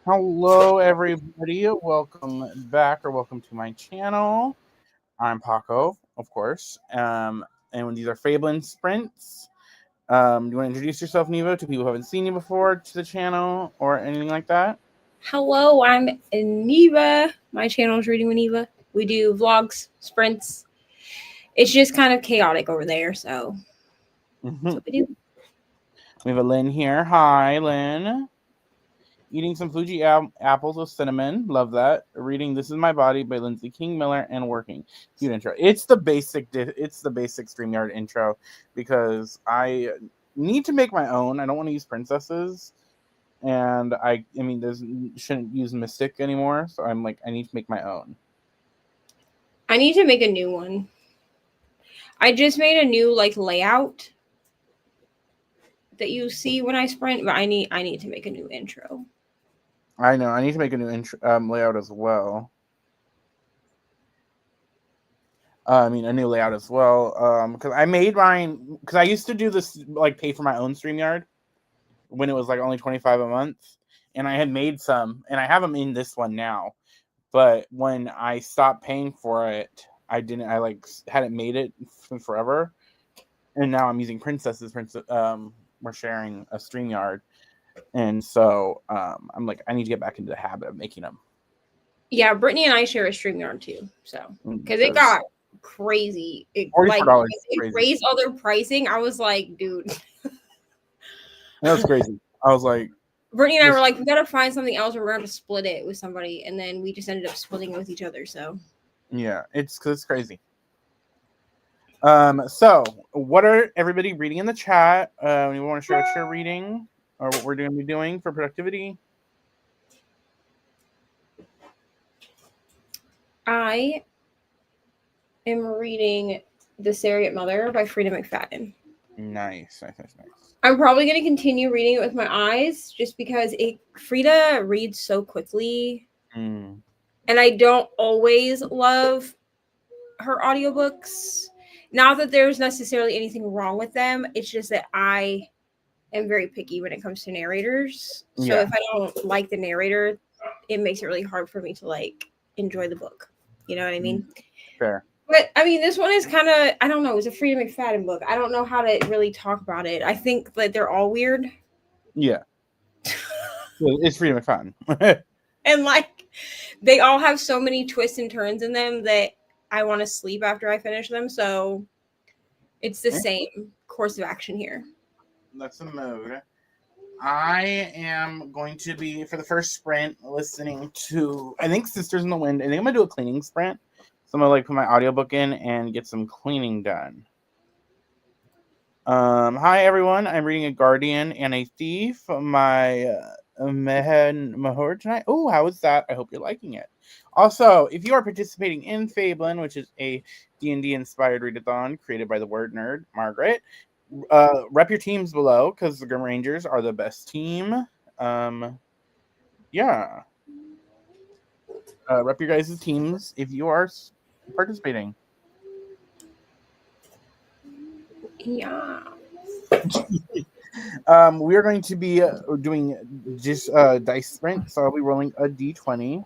Hello, everybody. Welcome back, or welcome to my channel. I'm Paco, of course. And these are Fablen sprints. Do you want to introduce yourself, Neva, to people who haven't seen you before to the channel or anything like that? Hello, I'm Neva. My channel is Reading with Neva. We do vlogs, sprints. It's just kind of chaotic over there, so that's what we do. We have a Lynn here. Hi, Lynn. Eating some Fuji apples with cinnamon. Love that. Reading This Is My Body by Lindsay King Miller and working. Cute intro. It's the basic StreamYard intro because I need to make my own. I don't want to use princesses. And I mean, shouldn't use Mystic anymore. So I'm like, I need to make my own. I need to make a new one. I just made a new layout that you see when I sprint, but I need to make a new intro. I know. I need to make a new layout as well. A new layout as well. Because I made mine because I used to do this pay for my own StreamYard when it was only $25 a month, and I had made some, and I have them in this one now. But when I stopped paying for it, I hadn't made it forever, and now I'm using Princesses. We're sharing a StreamYard. And so I'm like, I need to get back into the habit of making them. Yeah, Brittany and I share a StreamYard too. So because it got crazy, it raised all their pricing. I was like, dude, that was crazy. I was like, Brittany and I were like, we gotta find something else, or we're gonna have to split it with somebody, and then we just ended up splitting it with each other. So yeah, it's crazy. So what are everybody reading in the chat? You want to share what you're reading? Or what we're going to be doing for productivity? I am reading The Surrogate Mother by Frida McFadden. Nice. I'm probably going to continue reading it with my eyes just because Frida reads so quickly. And I don't always love her audiobooks. Not that there's necessarily anything wrong with them. It's just that I am very picky when it comes to narrators. So if I don't like the narrator, it makes it really hard for me to enjoy the book. You know what I mean? Fair. But I mean, this one is kind of, I don't know, it's a Frida McFadden book. I don't know how to really talk about it. I think that they're all weird. Yeah. It's Frida McFadden. And they all have so many twists and turns in them that I want to sleep after I finish them. So it's the same course of action here. That's a mode. I am going to be, for the first sprint, listening to, I think, Sisters in the Wind. I think I'm going to do a cleaning sprint. So I'm going to put my audiobook in and get some cleaning done. Hi, everyone. I'm reading A Guardian and a Thief. My Mehen Mahor tonight. Oh, how is that? I hope you're liking it. Also, if you are participating in Fablen, which is a D&D inspired readathon created by the word nerd, Margaret, rep your teams below because the Grim Rangers are the best team. Yeah. Rep your guys' teams if you are participating. Yeah. We are going to be doing just dice sprint, so I'll be rolling a d20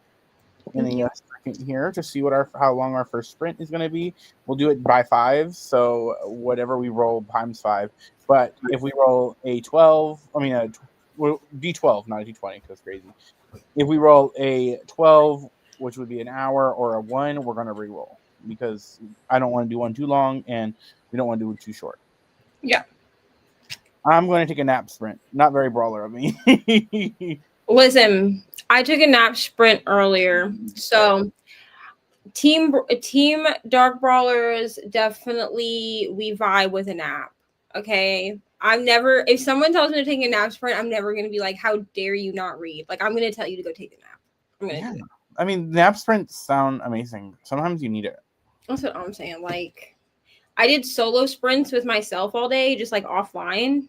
in a second here to see how long our first sprint is going to be. We'll do it by 5, so whatever we roll times 5. But if we roll a 12, d12, not a d20, because crazy. If we roll a 12, which would be an hour, or a 1, we're going to re-roll because I don't want to do one too long and we don't want to do it too short. Yeah. I'm going to take a nap sprint. Not very brawler of me. Listen, I took a nap sprint earlier. So team Dark Brawlers, definitely we vibe with a nap. Okay. if someone tells me to take a nap sprint, I'm never going to be like, how dare you not read? Like, I'm going to tell you to go take a nap. I'm going to do it. I mean, nap sprints sound amazing. Sometimes you need it. That's what I'm saying. Like, I did solo sprints with myself all day, just like offline.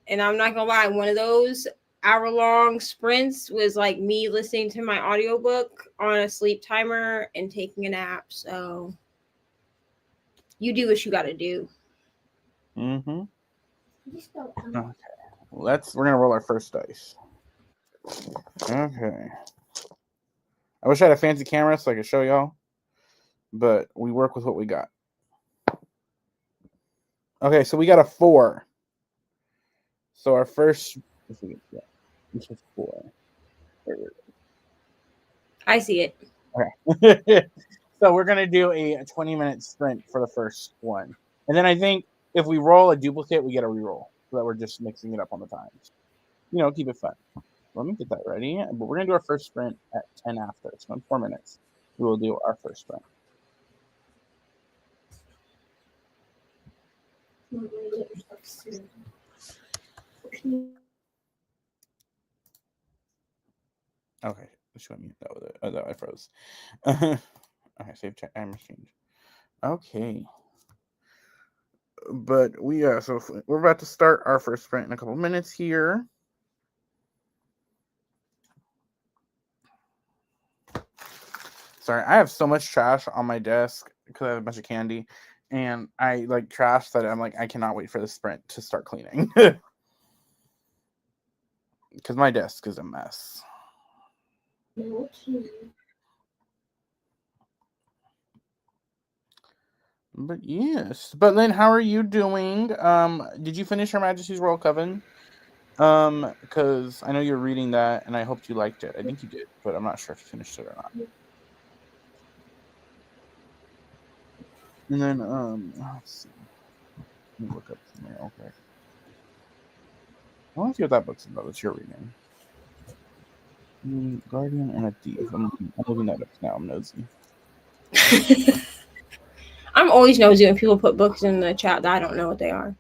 And I'm not going to lie, one of those hour-long sprints was like me listening to my audiobook on a sleep timer and taking a nap. So you do what you got to do. Mm-hmm. Okay. We're gonna roll our first dice. Okay. I wish I had a fancy camera so I could show y'all, but we work with what we got. Okay, so we got a 4. So our first, this is 4. I see it. Okay. So we're gonna do a 20-minute sprint for the first one, and then I think if we roll a duplicate, we get a reroll, so that we're just mixing it up on the times. Keep it fun. Let me get that ready. But we're gonna do our first sprint at 10 after. So in 4 minutes, we will do our first sprint. Okay, show me that was it. Oh, that I froze. Okay, save time change. Okay. But so we're about to start our first sprint in a couple minutes here. Sorry, I have so much trash on my desk because I have a bunch of candy, and I like trash that I'm like, I cannot wait for the sprint to start cleaning because my desk is a mess. But yes, but Lynn, how are you doing? Did you finish Her Majesty's Royal Coven? Because I know you're reading that, and I hoped you liked it. I think you did, but I'm not sure if you finished it or not. And then, let's see. Let me look up somewhere. Okay. I want to see what that book's about that you're reading. Guardian and a Thief. I'm looking that up now. I'm nosy. I'm always nosy when people put books in the chat that I don't know what they are.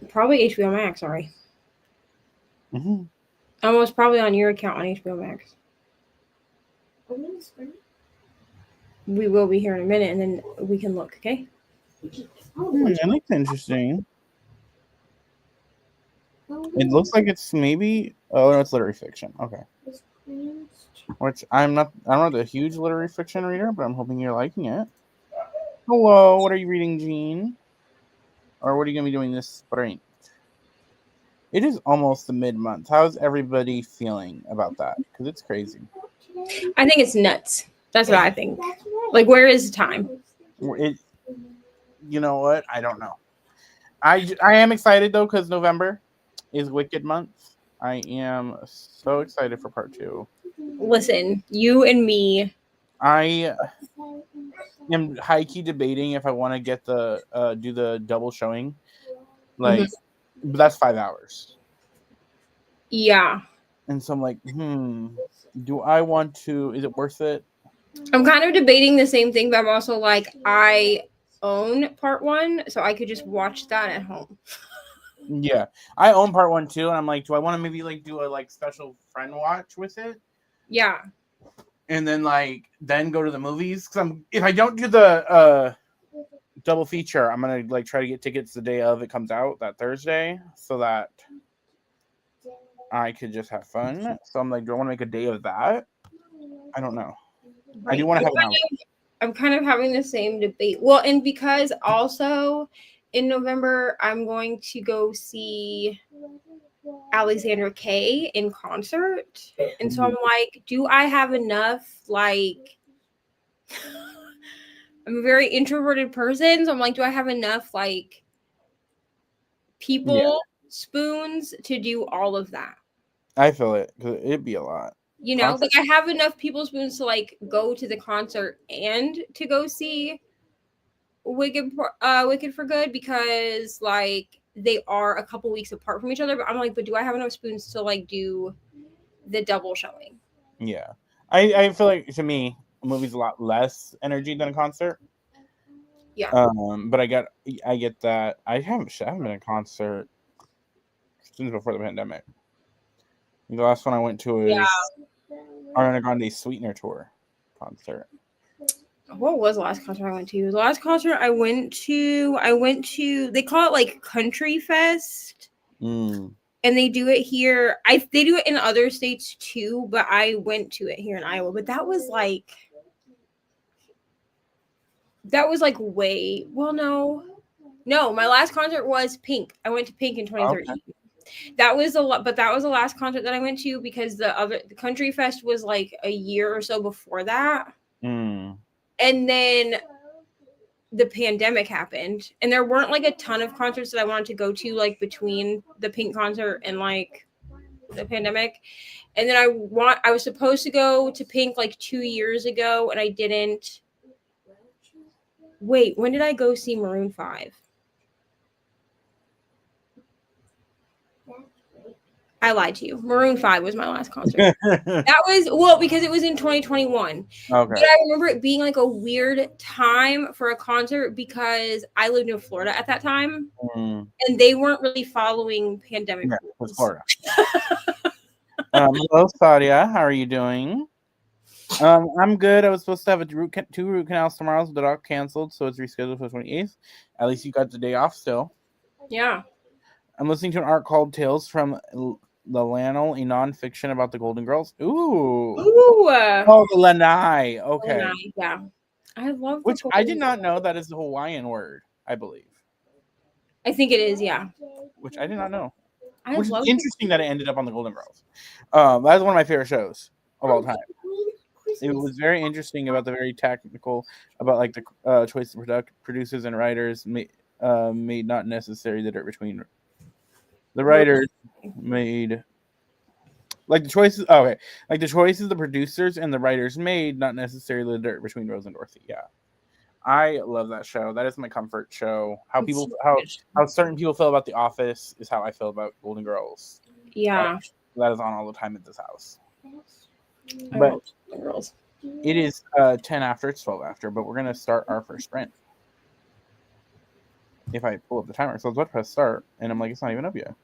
Probably HBO Max. Sorry. Mm-hmm. Almost probably on your account on HBO Max. We will be here in a minute, and then we can look. Okay. That looks interesting. It looks like it's maybe. Oh no, it's literary fiction. Okay. Which I'm not a huge literary fiction reader, but I'm hoping you're liking it. Hello, what are you reading, Jean? Or what are you going to be doing this spring? It is almost the mid-month. How's everybody feeling about that? Because it's crazy. I think it's nuts. That's what I think. Like, where is the time? You know what? I don't know. I am excited, though, because November is Wicked Month. I am so excited for part 2. Listen, you and me. I am high-key debating if I want to get do the double showing. Like, but that's 5 hours. Yeah. And so I'm like, do I want to? Is it worth it? I'm kind of debating the same thing, but I'm also like, I own part 1, so I could just watch that at home. Yeah, I own part 1 too, and I'm like, do I want to maybe like do a special friend watch with it? Yeah. And then then go to the movies, because if I don't do the double feature, I'm gonna try to get tickets the day of it comes out, that Thursday, so that I could just have fun. So I'm like, do I want to make a day of that? I don't know. Right. I do want to have an hour. I'm kind of having the same debate. Well, and because also in November, I'm going to go see Alexandra Kay in concert. And so I'm like, do I have enough, I'm a very introverted person. So I'm like, do I have enough, people spoons to do all of that? I feel it, because it'd be a lot. I have enough people spoons to go to the concert and to go see Wicked for Good, because they are a couple weeks apart from each other. But I'm like, but do I have enough spoons to do the double showing. Yeah. I feel like, to me, a movie's a lot less energy than a concert. Yeah. But I get that. I haven't been in a concert since before the pandemic. The last one I went to Yeah. was Ariana Grande's Sweetener Tour concert. What was the last concert I went to? The last concert I went to, they call it like Country Fest. Mm. And they do it here. They do it in other states too, but I went to it here in Iowa. But that was like way, well, no. My last concert was Pink. I went to Pink in 2013. Okay. That was but that was the last concert that I went to because the Country Fest was like a year or so before that. Mm. And then the pandemic happened, and there weren't like a ton of concerts that I wanted to go to like between the Pink concert and like the pandemic. And then I was supposed to go to Pink like 2 years ago, and I didn't. Wait, when did I go see Maroon 5? I lied to you. Maroon 5 was my last concert. That was, because it was in 2021. Okay. But I remember it being like a weird time for a concert because I lived in Florida at that time, and they weren't really following pandemic rules. Florida. Hello, Sadia. How are you doing? I'm good. I was supposed to have 2 root canals tomorrow, so they're all canceled, so it's rescheduled for the 28th. At least you got the day off still. Yeah. I'm listening to an art called Tales from the Lanel, a nonfiction about the Golden Girls. Ooh. Oh, the Lanai. Okay. Lanai, yeah. I love Which I did not know that is the Hawaiian word, I believe. I think it is, yeah. Which I did not know. Which is interesting that it ended up on the Golden Girls. That was one of my favorite shows of all time. It was very interesting about the very technical, about like the choice of producers and writers made not necessary the dirt between. The writers made like the choices. Oh, okay, like the choices the producers and the writers made, not necessarily the dirt between Rose and Dorothy. Yeah, I love that show. That is my comfort show. How certain people feel about The Office is how I feel about Golden Girls. Yeah, that is on all the time at this house. But Girls. It is 10 after. It's 12 after. But we're gonna start our first sprint. If I pull up the timer, so I was about to press start, and I'm like, it's not even up yet.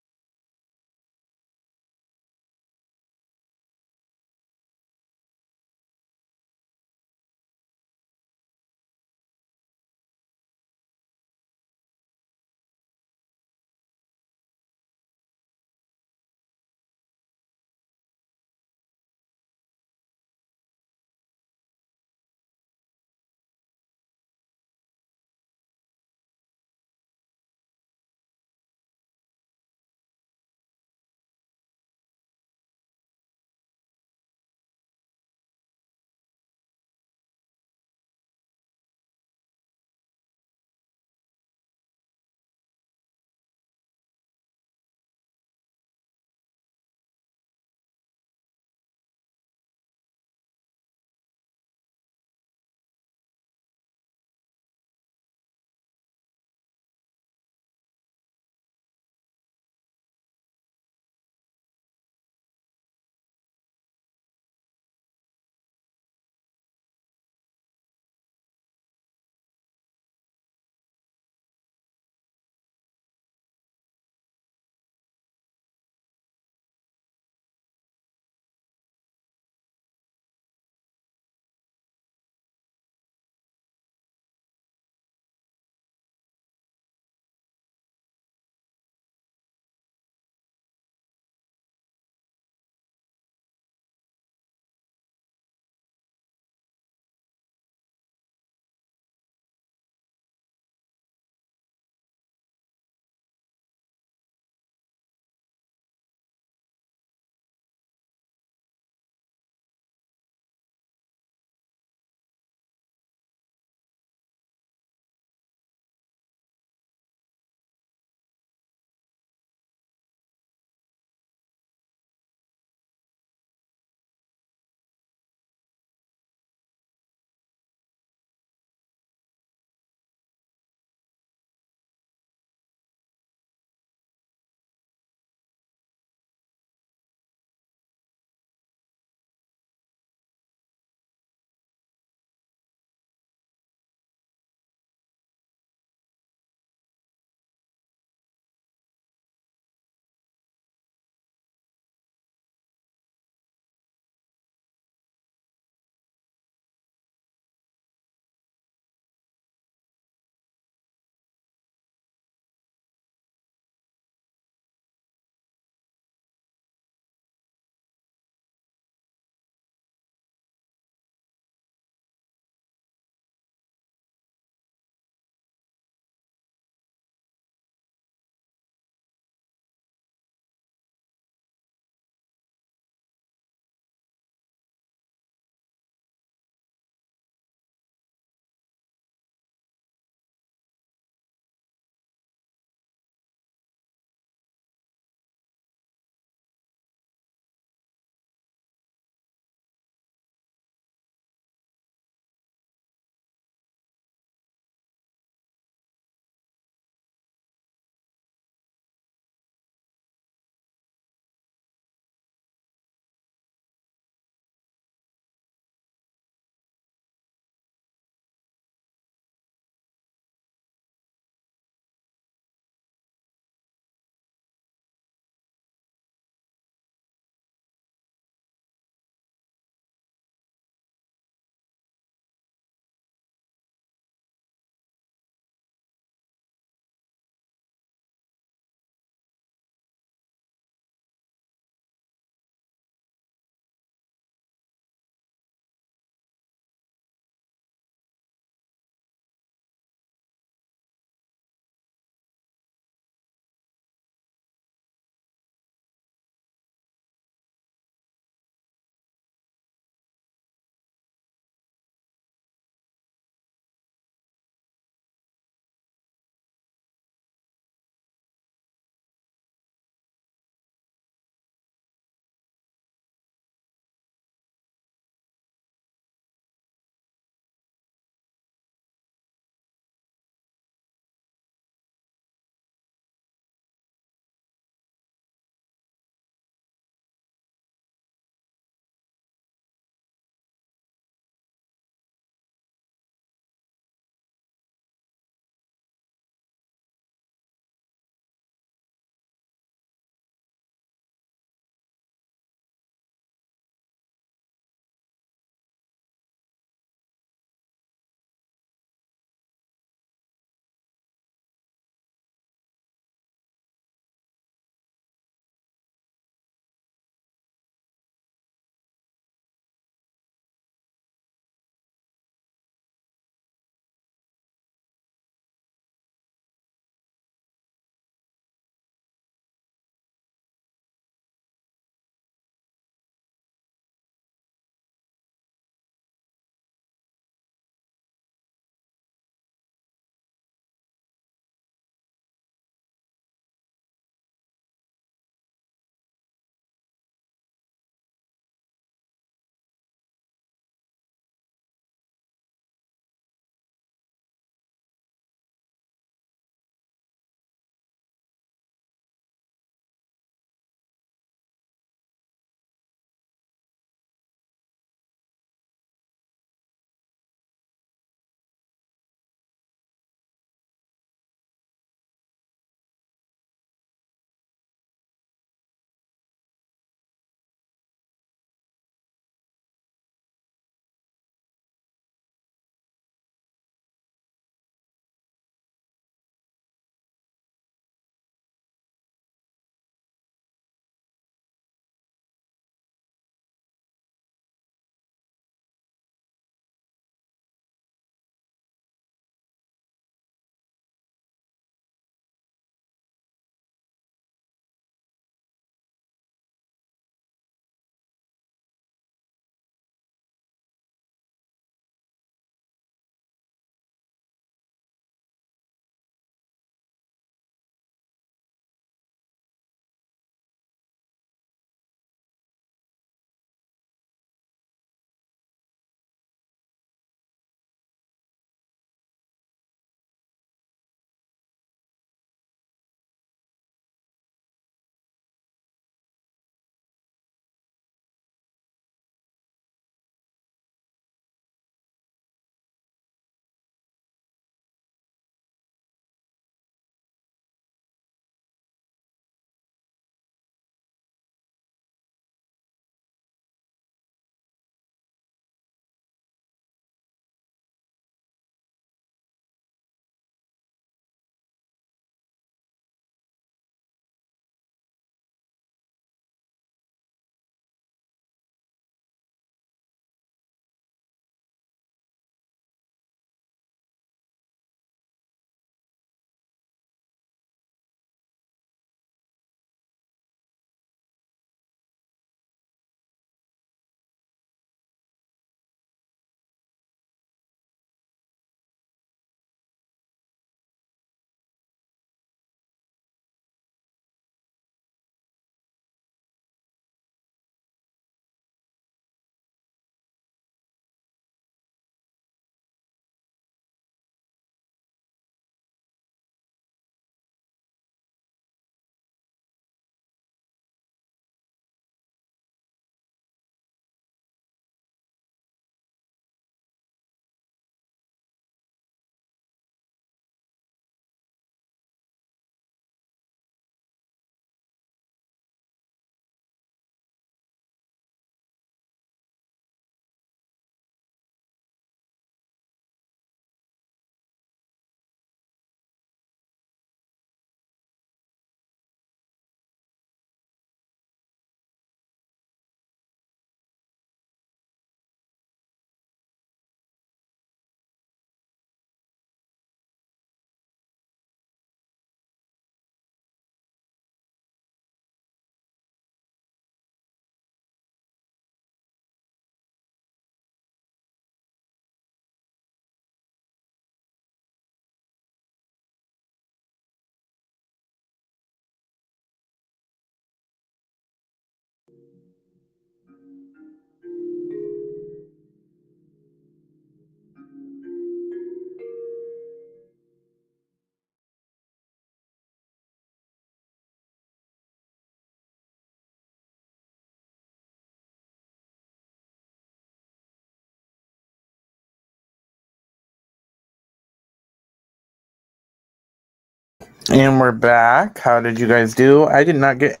And we're back. How did you guys do? I did not get.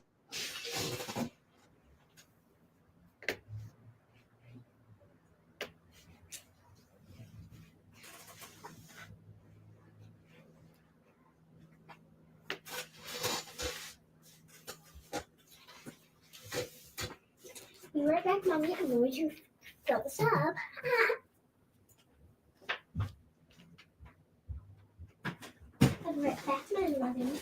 Be right back, Mommy. I'm going to fill this up. I'll be right back, my loving.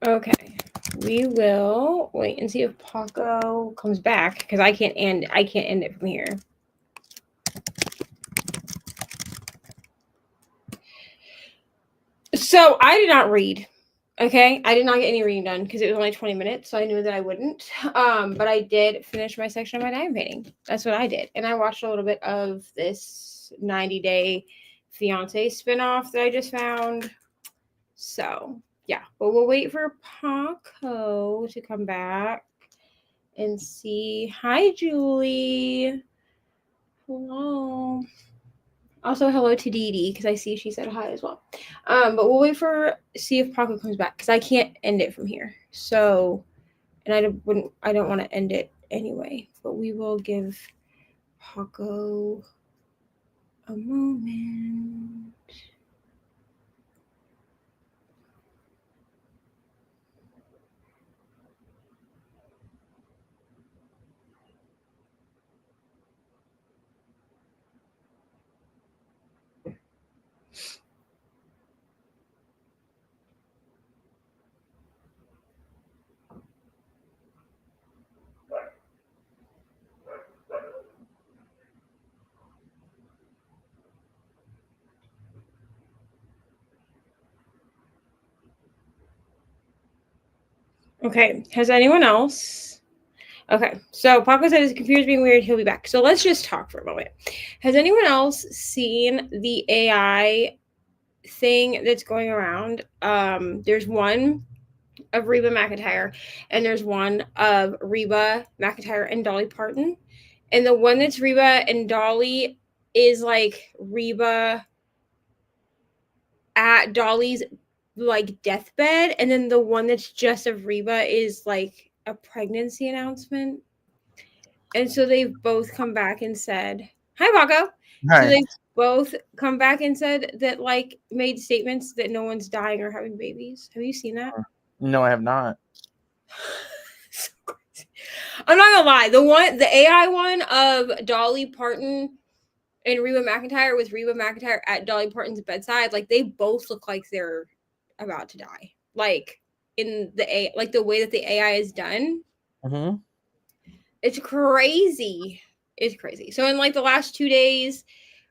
Okay. We will wait and see if Paco comes back because I can't end it from here. So I did not read. Okay, I did not get any reading done because it was only 20 minutes, so I knew that I wouldn't. But I did finish my section of my diamond painting. That's what I did, and I watched a little bit of this 90-day fiance spinoff that I just found. So yeah, but we'll wait for Paco to come back and see. Hi, Julie. Hello. Also, hello to Dee Dee because I see she said hi as well. But we'll wait for see if Paco comes back because I can't end it from here. So, and I don't want to end it anyway. But we will give Paco a moment. Okay, has anyone else? Okay, so Paco said his computer's being weird. He'll be back. So let's just talk for a moment. Has anyone else seen the AI thing that's going around? There's one of Reba McEntire, and there's one of Reba McEntire and Dolly Parton. And the one that's Reba and Dolly is like Reba at Dolly's like deathbed, and then the one that's just of Reba is like a pregnancy announcement. And so they've both come back and said, "Hi, Paco." Hi. So they've both come back and said that like made statements that no one's dying or having babies. Have you seen that? No, I have not. So crazy. I'm not gonna lie. The AI one of Dolly Parton and Reba McEntire with Reba McEntire at Dolly Parton's bedside, like they both look like they're about to die. Like in the way that the AI is done. Mm-hmm. It's crazy. It's crazy. So in like the last 2 days,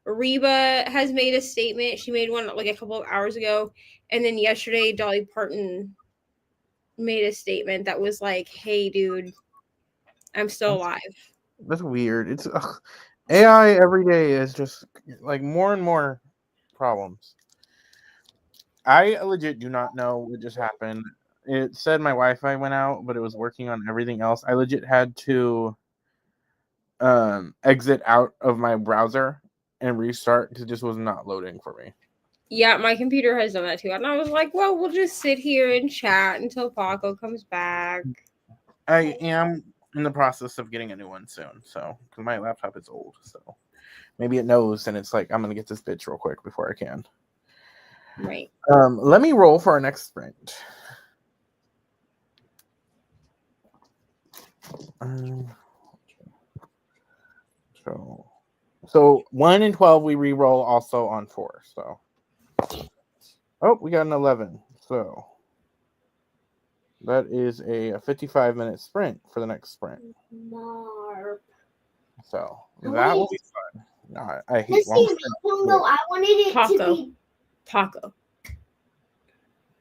Reba has made a statement. She made one like a couple of hours ago, and then yesterday Dolly Parton made a statement that was like, "Hey, dude, I'm still alive." That's weird. It's AI every day is just like more and more problems. I legit do not know what just happened. It said my Wi-Fi went out, but it was working on everything else. I legit had to exit out of my browser and restart because it just was not loading for me. Yeah, my computer has done that too. And I was like, well, we'll just sit here and chat until Paco comes back. I am in the process of getting a new one soon, so because my laptop is old, so maybe it knows and it's like I'm gonna get this bitch real quick before I can. Right. Let me roll for our next sprint. So 1 and 12 we re-roll also on 4. So we got an 11. So that is a 55-minute sprint for the next sprint. Marp. So that will be fun. No, I hate long sprints. I wanted it to be Paco.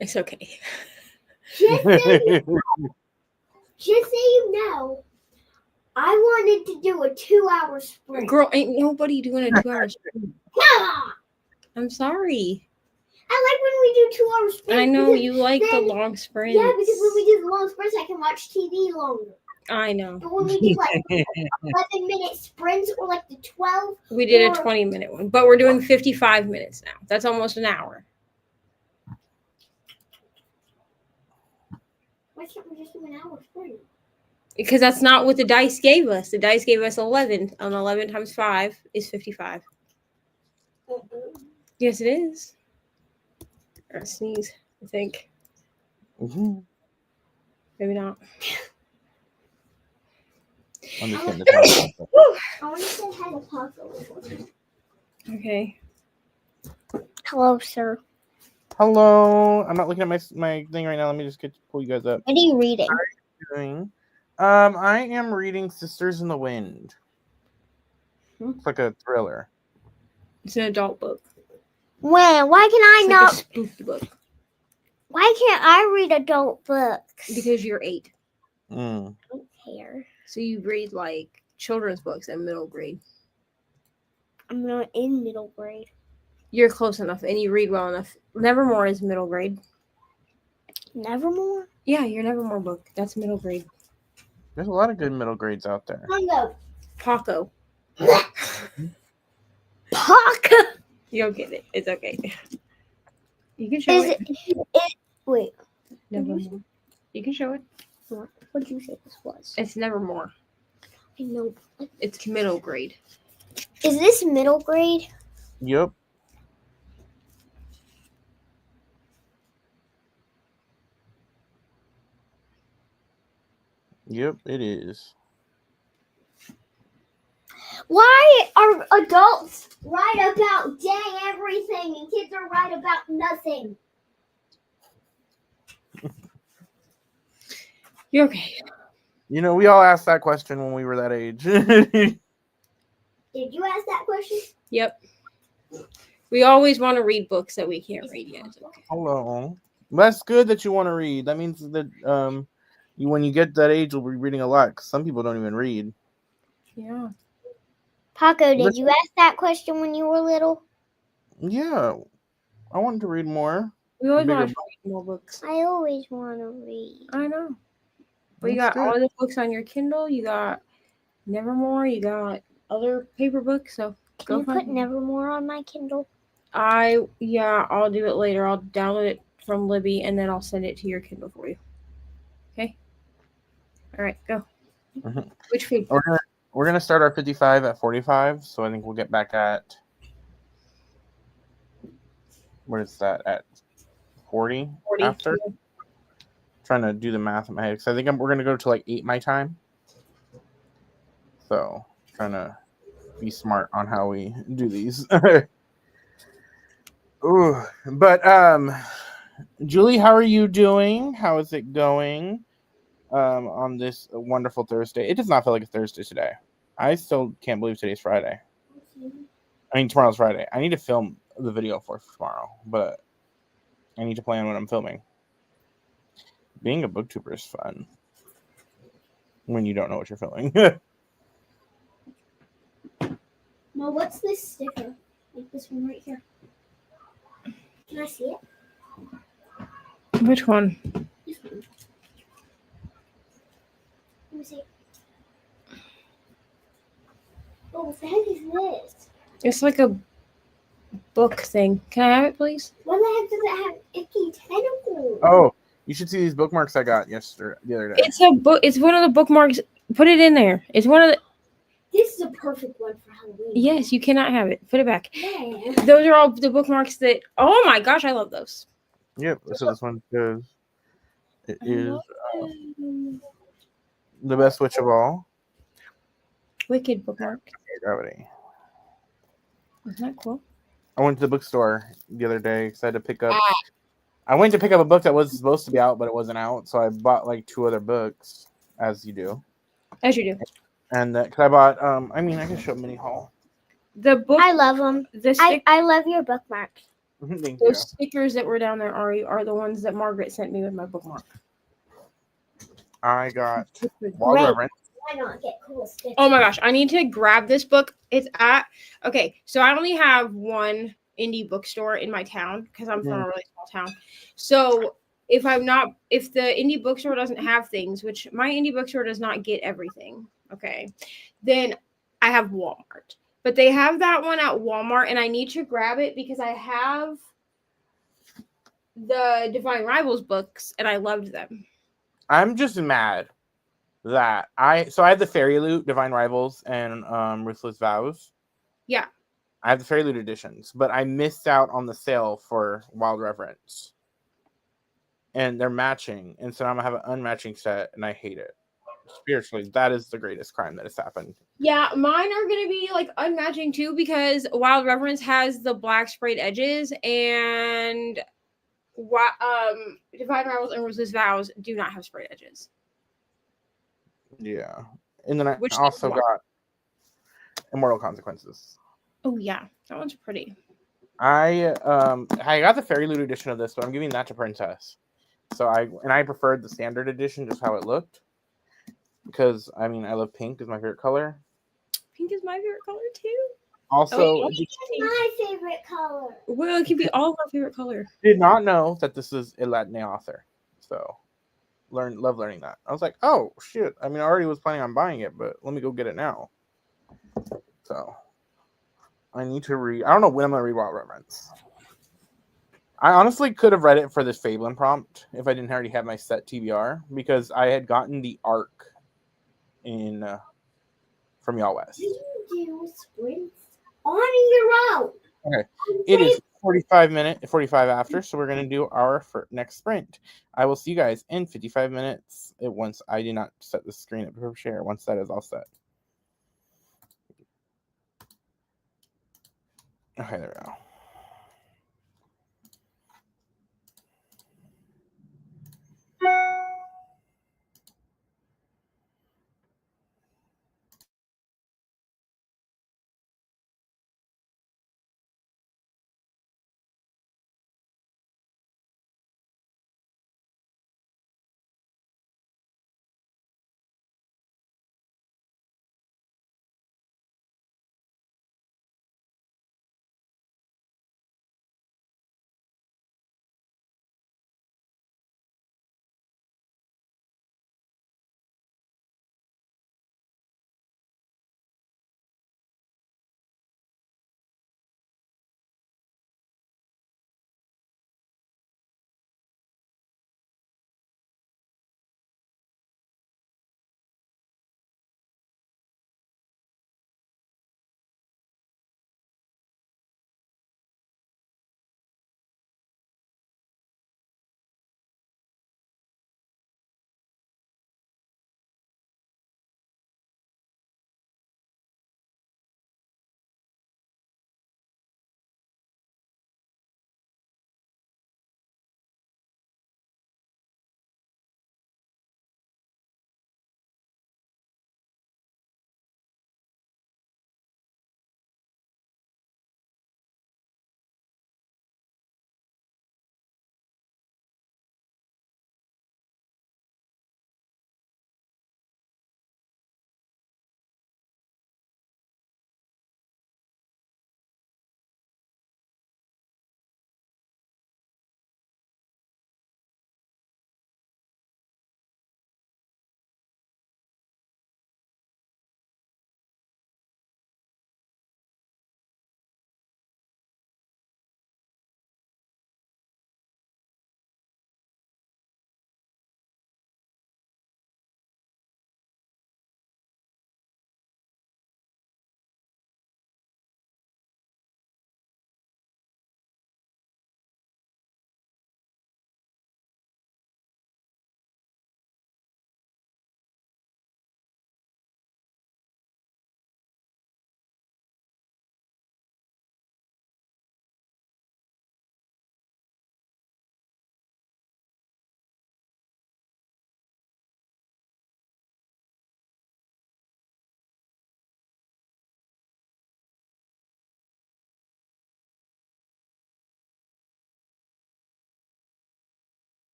It's okay. Just so you know, I wanted to do a 2-hour sprint. Girl, ain't nobody doing a 2 hour sprint. Come on. I'm sorry. I like when we do 2 hour sprints. I know you like the then- long sprints. Yeah, because when we do the long sprints, I can watch TV longer. I know. But when we do like 11-minute sprints or like the 12, We did a or- 20-minute one, but we're doing 55 minutes now. That's almost an hour. why can't we just do an hour sprint? Because that's not what the dice gave us. The dice gave us 11. And 11 times 5 is 55. Yes, it is. Or sneeze, I think. Mhm. Maybe not. I'm just getting the time. I want to say hi to Paco. Okay. Hello, sir. Hello. I'm not looking at my thing right now. Let me just pull you guys up. What are you reading? Doing? I am reading Sisters in the Wind. It's like a thriller. It's an adult book. When? Why can I It's not? like a spooky book. Why can't I read adult books? Because you're 8. Mm. I don't care. So you read like children's books in middle grade. I'm not in middle grade. You're close enough and you read well enough. Nevermore is middle grade. Nevermore? Yeah, your Nevermore book. That's middle grade. There's a lot of good middle grades out there. Mango. Paco. Paco. You don't get it. It's okay. You can show Is it. it? Wait. Nevermore. You can show it. What did you say this was? It's Nevermore. I know. It's middle grade. Is this middle grade? Yep. Yep, it is. Why are adults right about dang everything and kids are right about nothing? You're okay. You know, we all asked that question when we were that age. Did you ask that question? Yep. We always want to read books that we can't read yet. It's okay. Hello. That's good that you want to read. That means that you, when you get that age, you'll be reading a lot. 'Cause some people don't even read. Yeah. Paco, did you ask that question when you were little? Yeah, I wanted to read more. We always Bigger want to read more books. I always want to read. I know. But you That's got good. all the books on your Kindle. You got Nevermore. You got other paper books. So Can go you put find them. Nevermore on my Kindle? I'll do it later. I'll download it from Libby and then I'll send it to your Kindle for you. Okay. All right, go. Mhm. Which page? We're gonna start our 55 at 45. So I think we'll get back at, what is that, at 40 40. after. Trying to do the math in my head because I think we're gonna go to like 8 my time. So trying to be smart on how we do these. Ooh, but Julie, how are you doing? How is it going on this wonderful Thursday? It does not feel like a Thursday today. I still can't believe today's Friday. I mean, tomorrow's Friday. I need to film the video for tomorrow, but I need to plan when I'm filming. Being a booktuber is fun when you don't know what you're filming. No, what's this sticker? Like this one right here. Can I see it? Which one? This one. Let me see. Oh, what the heck is this? It's like a book thing. Can I have it, please? Why the heck does it have icky tentacles? Oh, you should see these bookmarks I got the other day. It's a book. It's one of the bookmarks. Put it in there. It's one of the. This is a perfect one for Halloween. Yes, you cannot have it. Put it back. Yeah. Those are all the bookmarks that. Oh my gosh, I love those. Yep, so this one goes. It I is love them. the best witch of all. Wicked bookmark. Gravity. Isn't that cool? I went to the bookstore the other day because I had to pick up. I went to pick up a book that was supposed to be out, but it wasn't out. So I bought like 2 other books, as you do. As you do. And because I bought, I mean, I can show mini haul. The book. I love them. The stick. I love your bookmarks. Thank you. Those stickers that were down there, Ari, are the ones that Margaret sent me with my bookmark. I got Wild Great. Reverence. Why not get cool stickers? Oh my gosh, I need to grab this book. It's at okay. So I only have one indie bookstore in my town because I'm from a really small town. So if the indie bookstore doesn't have things, which my indie bookstore does not get everything, okay, then I have Walmart. But they have that one at Walmart, and I need to grab it because I have the Divine Rivals books, and I loved them. I'm just mad that I had the Fairy Loot, Divine Rivals, and Ruthless Vows. Yeah. I have the Fairy Loot editions, but I missed out on the sale for Wild Reverence. And they're matching, and so I'm gonna have an unmatching set, and I hate it. Spiritually, that is the greatest crime that has happened. Yeah, mine are gonna be like unmatching too because Wild Reverence has the black sprayed edges, and Divine Rivals and Ruthless Vows do not have sprayed edges. Yeah, and then I Which also got Immortal Consequences. Oh yeah, that one's pretty. I got the Fairy Loot edition of this, but I'm giving that to Princess. So I preferred the standard edition, just how it looked, because I mean I love pink is my favorite color. Pink is my favorite color too. Also, my favorite color. Well, it can be all of our favorite color. Did not know that this is a Latin author, so love learning that. I was like, oh shit! I mean, I already was planning on buying it, but let me go get it now. So I need to read. I don't know when I'm gonna read Wild Reverence. I honestly could have read it for this Fablen prompt if I didn't already have my set TBR, because I had gotten the arc in from Y'all West. You do sprints on your own. Okay, it is 45 after, so we're gonna do our next sprint. I will see you guys in 55 minutes. Once I do not set the screen up for share. Once that is all set. Okay, there we go.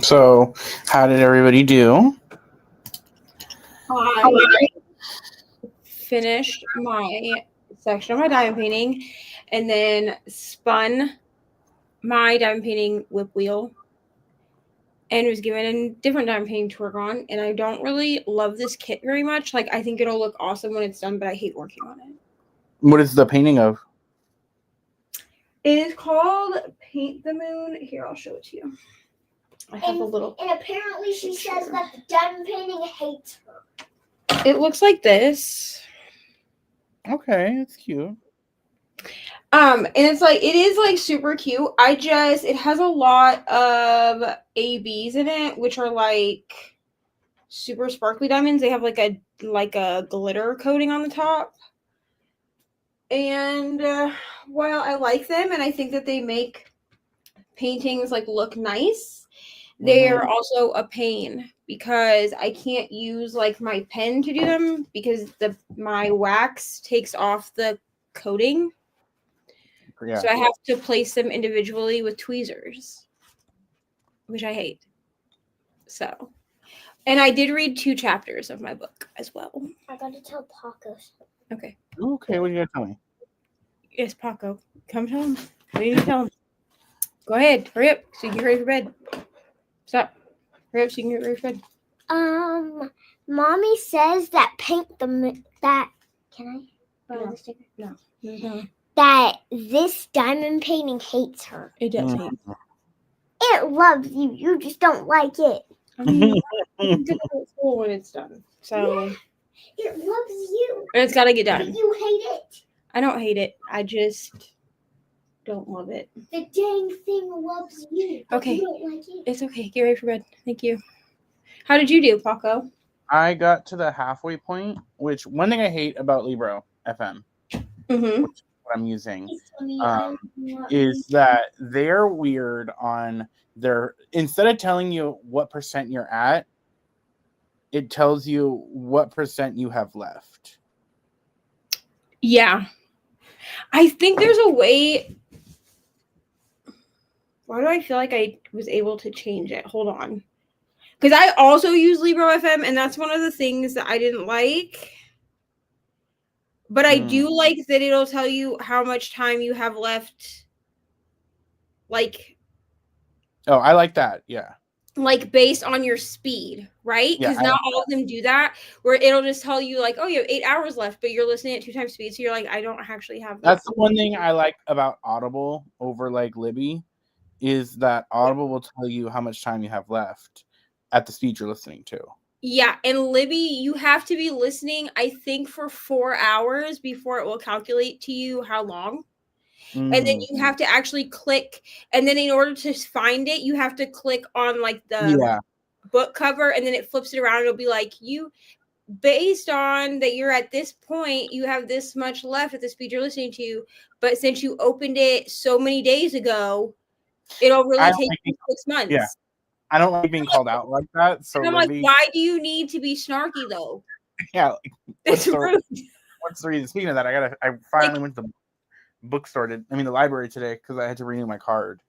So, how did everybody do? I finished my section of my diamond painting and then spun my diamond painting whip wheel and was given a different diamond painting to work on. And I don't really love this kit very much. Like, I think it'll look awesome when it's done, but I hate working on it. What is the painting of? It is called Paint the Moon. Here, I'll show it to you. I have a little. And apparently she says that the diamond painting hates her. It looks like this. Okay, it's cute. And it's like, it is like super cute. It has a lot of ABs in it, which are like super sparkly diamonds. They have like a glitter coating on the top. And while I like them and I think that they make paintings like look nice, they are also a pain because I can't use like my pen to do them because my wax takes off the coating. Yeah. So I have to place them individually with tweezers, which I hate. So, and I did read 2 chapters of my book as well. I got to tell Paco. Okay. Okay, what are you going to tell me? Yes, Paco. Come tell him. What do you need to tell him? Go ahead. Hurry up so you can get ready for bed. Stop. Hurry up so you can get ready for bed. Mommy says that that can I borrow the sticker? No. That this diamond painting hates her. It does hate. It loves you. You just don't like it. I mean, it's cool when it's done. So it loves you. And it's got to get done. You hate it. I don't hate it. I just don't love it. The dang thing loves you. Okay. You don't like it. It's okay. Get ready for bed. Thank you. How did you do, Paco? I got to the halfway point, which one thing I hate about Libro FM, Mm-hmm. which is what I'm using, is that they're weird on instead of telling you what % you're at, it tells you what % you have left. Yeah. I think there's a way. Why do I feel like I was able to change it? Hold on. Because I also use Libro FM, and that's one of the things that I didn't like. But I do like that it'll tell you how much time you have left. Like. Oh, I like that. Yeah. Like based on your speed, right? Because not all of them do that, where it'll just tell you like, oh, you have 8 hours left, but you're listening at 2 times speed. So you're like, I don't actually have that. That's the one thing I like about Audible over like Libby, is that Audible will tell you how much time you have left at the speed you're listening to. Yeah, and Libby, you have to be listening, I think, for 4 hours before it will calculate to you how long. And then you have to actually click, and then in order to find it, you have to click on like the book cover, and then it flips it around. It'll be like, based on that you're at this point, you have this much left at the speed you're listening to, but since you opened it so many days ago, it'll really take you 6 months. Yeah, I don't like being called out like that. So and I'm like, why do you need to be snarky though? Yeah, it's rude. What's the reason? Speaking of that, I finally went to the bookstore the library today because I had to renew my card.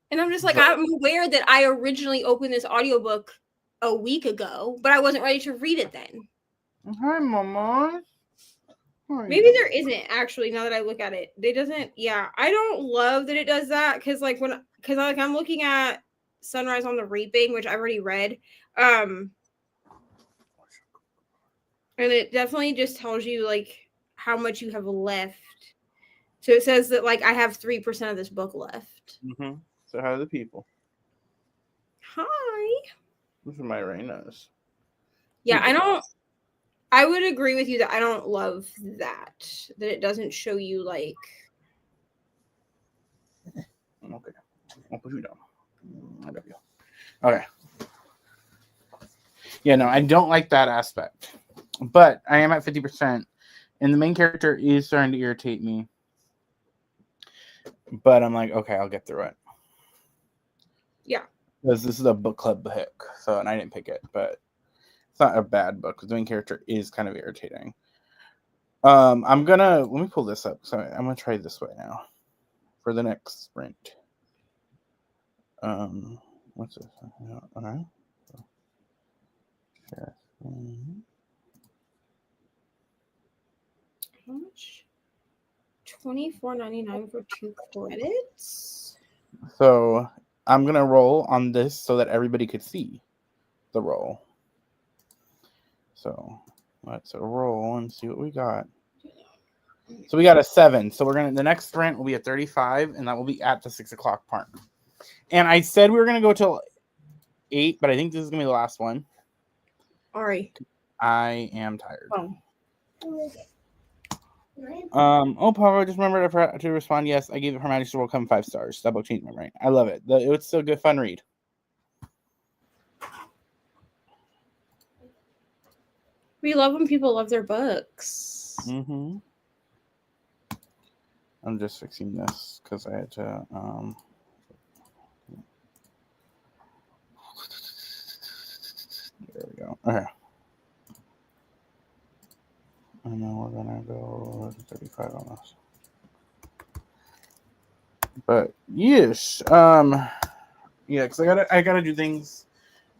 And I'm just like, I'm aware that I originally opened this audiobook a week ago, but I wasn't ready to read it then. Hi, Mama. Maybe there isn't actually, now that I look at it. It doesn't, I don't love that it does that because I'm looking at Sunrise on the Reaping, which I've already read. And it definitely just tells you like how much you have left. So it says that like I have 3% of this book left. Mm-hmm. So how are the people? Hi. This is my Reyna's. Yeah, I would agree with you that I don't love that it doesn't show you like. Okay. I'll put you down. I love you. Okay. Yeah, no, I don't like that aspect. But I am at 50%. And the main character is starting to irritate me. But I'm like, okay, I'll get through it. Yeah. Because this is a book club book. And I didn't pick it, but it's not a bad book because the main character is kind of irritating. Let me pull this up. So I'm gonna try this way now for the next sprint. What's this? All right. Share screen. How much? $24.99 for 2 credits. So I'm gonna roll on this so that everybody could see the roll. So let's roll and see what we got. So we got a 7. So the next sprint will be a 35, and that will be at the 6 o'clock part. And I said we were gonna go till 8, but I think this is gonna be the last one. Ari. I am tired. Oh. Paul, I just remembered I forgot to respond. Yes, I gave it Her Majesty's World Come 5 stars. That book changed my brain. I love it. It's still a good, fun read. We love when people love their books. Mm-hmm. I'm just fixing this because I had to. There we go. Okay. And then we're gonna go to 35 on this. But yes, yeah, because I gotta do things.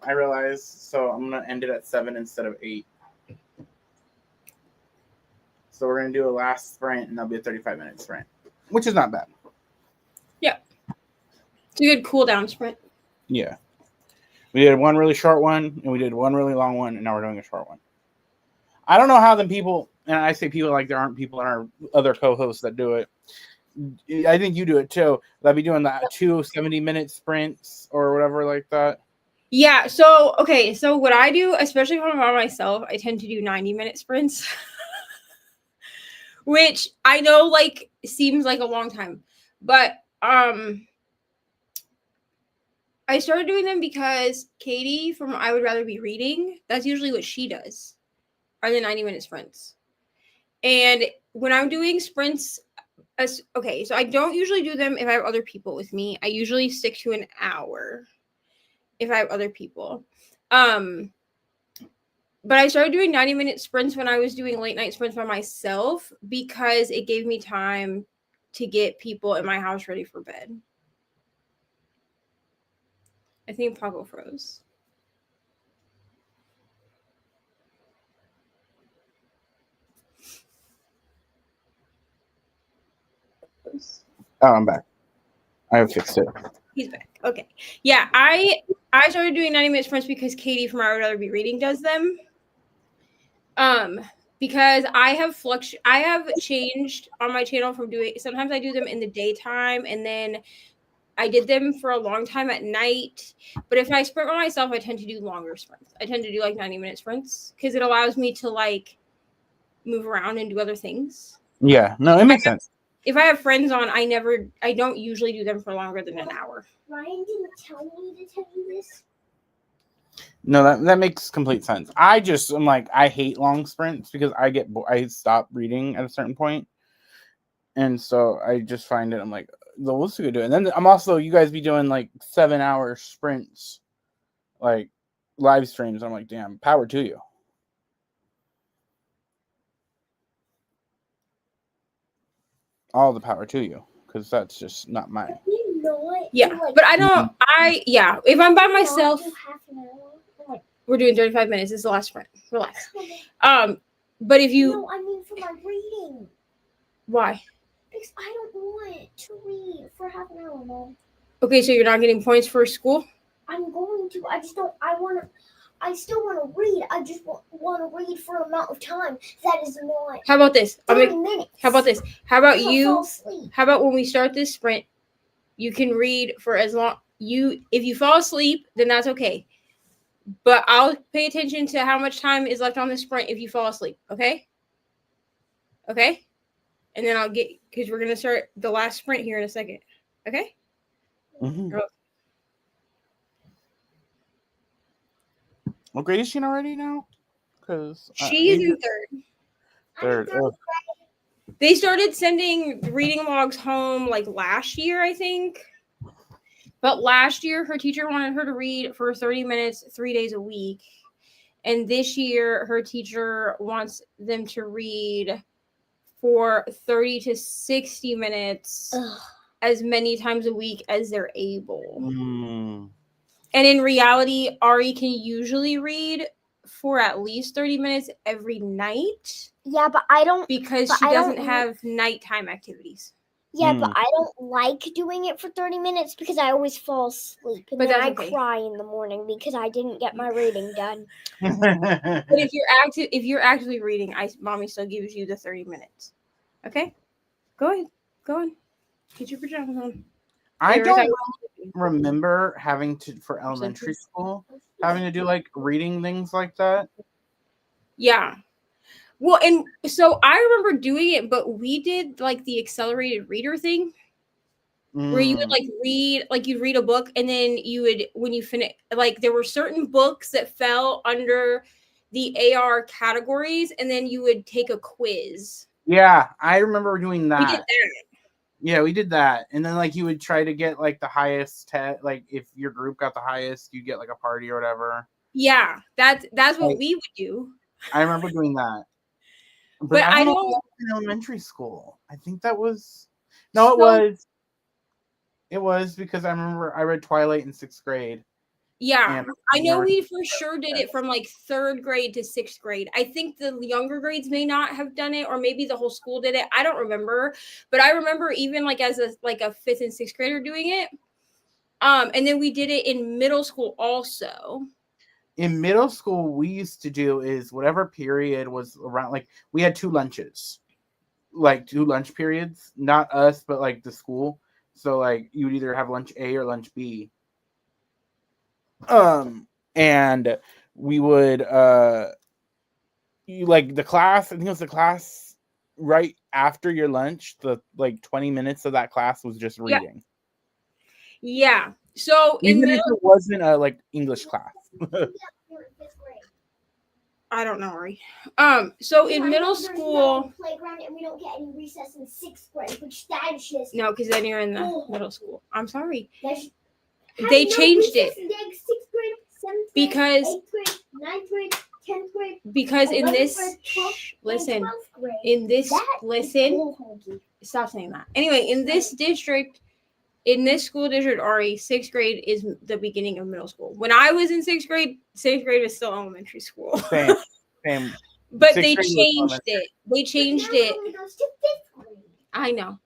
I realize, so I'm gonna end it at 7 instead of 8. So we're gonna do a last sprint, and that'll be a 35-minute sprint, which is not bad. Yeah, it's a good cool down sprint. Yeah, we did one really short one, and we did one really long one, and now we're doing a short one. I don't know how them people, and I say people like there aren't people in our other co-hosts that do it. I think you do it too. That be doing that 2 70-minute sprints or whatever like that. Yeah. So okay. So what I do, especially when I'm by myself, I tend to do 90-minute sprints, which I know like seems like a long time, but I started doing them because Katie from I Would Rather Be Reading, that's usually what she does, are the 90-minute sprints. And when I'm doing sprints, okay, so I don't usually do them if I have other people with me. I usually stick to an hour if I have other people. But I started doing 90-minute sprints when I was doing late night sprints by myself because it gave me time to get people in my house ready for bed. I think Paco froze. Oh, I'm back. I have fixed it. He's back. Okay. Yeah, I started doing 90-minute sprints because Katie from I Would Rather Be Reading does them. Because I have changed on my channel from doing, sometimes I do them in the daytime, and then I did them for a long time at night. But if I sprint by myself, I tend to do longer sprints. I tend to do like 90-minute sprints because it allows me to like move around and do other things. Yeah, no, it makes sense. If I have friends on, I don't usually do them for longer than an hour. Ryan didn't tell me to tell you this. No, that makes complete sense. I'm like, I hate long sprints because I stop reading at a certain point. And so I just find it, I'm like, what's we could do? And then I'm also, you guys be doing like 7-hour sprints, like live streams. I'm like, damn, power to you. All the power to you, because that's just not mine. Yeah, but I don't. If I'm by myself, we're doing 35 minutes. This is the last sprint. Relax. But if you, No, I mean for my reading. Why? Because I don't want to read for half an hour, Mom. Okay, so you're not getting points for school? I'm going to. I just don't. I still want to read. I just want to read for an amount of time. That is not. How about this? 30 minutes. How about this? How about I'll you? fall asleep. How about when we start this sprint, you can read for as long if you fall asleep, then that's okay. But I'll pay attention to how much time is left on the sprint if you fall asleep. Okay? Okay? And then I'll get, because we're going to start the last sprint here in a second. Okay? Mm-hmm. What grade is she in already now? Because she's in third. Third. Oh. They started sending reading logs home like last year, I think. But last year, her teacher wanted her to read for 30 minutes, 3 days a week. And this year, her teacher wants them to read for 30 to 60 minutes as many times a week as they're able. And in reality, Ari can usually read for at least 30 minutes every night. Yeah, but I don't. Because she doesn't have nighttime activities. Yeah, but I don't like doing it for 30 minutes because I always fall asleep. And then I cry in the morning because I didn't get my reading done. But if you're actively reading, mommy still gives you the 30 minutes. Okay? Go ahead. Go on. Get your pajamas on. I don't remember having to, for elementary school, having to do like reading things like that. Yeah. Well, and so I remember doing it, but we did like the accelerated reader thing where you would like read, like you'd read a book and then you would, when you finish, like there were certain books that fell under the AR categories and then you would take a quiz. Yeah, I remember doing that. We did that. Yeah, we did that. And then like you would try to get like the highest like if your group got the highest, you get like a party or whatever. Yeah, that's what we would do. I remember doing that. But I don't know in elementary school. I think that was it was because I remember I read Twilight in 6th grade. Yeah, I know we for sure did it from like 3rd grade to 6th grade. I think the younger grades may not have done it, or maybe the whole school did it. I don't remember, but I remember even like as a 5th and 6th grader doing it. And then we did it in middle school also. In middle school, we used to do is whatever period was around, like we had 2 lunches, like 2 lunch periods, not us, but like the school. So like you would either have lunch A or lunch B. And we would like the class, I think it was the class right after your lunch, the like 20 minutes of that class was just reading. Yeah. So even if it wasn't a like English class. I don't know, Ari. So in middle school, playground and we don't get any recess in 6th grade, which that is just no, because then you're in the middle school. I'm sorry. They changed it 6th grade, 7th grade, because 8th grade, 9th grade, 10th grade. Because in this, grade, 12th, listen, grade, in this, listen, stop saying that. Anyway, in this district. In this school district, Ari, 6th grade is the beginning of middle school. When I was in 6th grade was still elementary school. Same. But they changed it. They changed it. I know.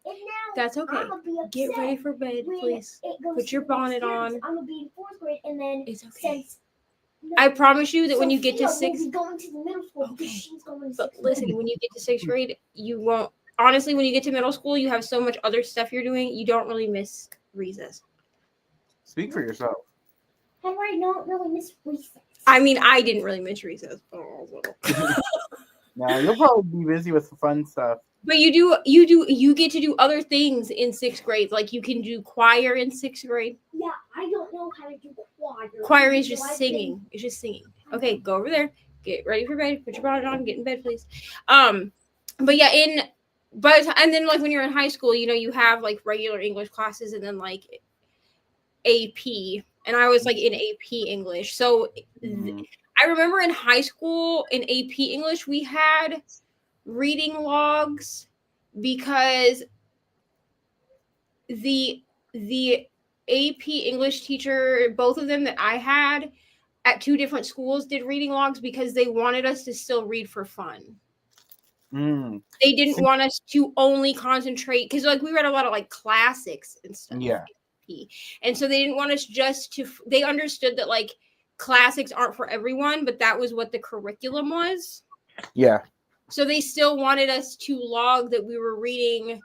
That's okay. Get ready for bed, please. Put your bonnet on. I'm gonna be in 4th grade, and then it's okay. I promise you that when you get to 6th, going to the middle school. Okay. But listen, when you get to 6th grade, you won't. Honestly, when you get to middle school, you have so much other stuff you're doing. You don't really miss recess. Speak for yourself. How do I not really miss recess? I mean, I didn't really miss recess. No, you'll probably be busy with the fun stuff. But you get to do other things in 6th grade. Like you can do choir in 6th grade. Yeah, I don't know how to do choir. Choir is just singing. It's just singing. Okay, go over there. Get ready for bed. Put your bonnet on. Get in bed, please. But yeah, and then like when you're in high school, you know, you have like regular English classes and then like AP, and I was like in AP English. So I remember in high school in AP English we had reading logs because the AP English teacher, both of them that I had at 2 different schools, did reading logs because they wanted us to still read for fun. They didn't want us to only concentrate because like we read a lot of like classics and stuff. Yeah. And so they didn't want us just to, they understood that like classics aren't for everyone, but that was what the curriculum was. Yeah. So they still wanted us to log that we were reading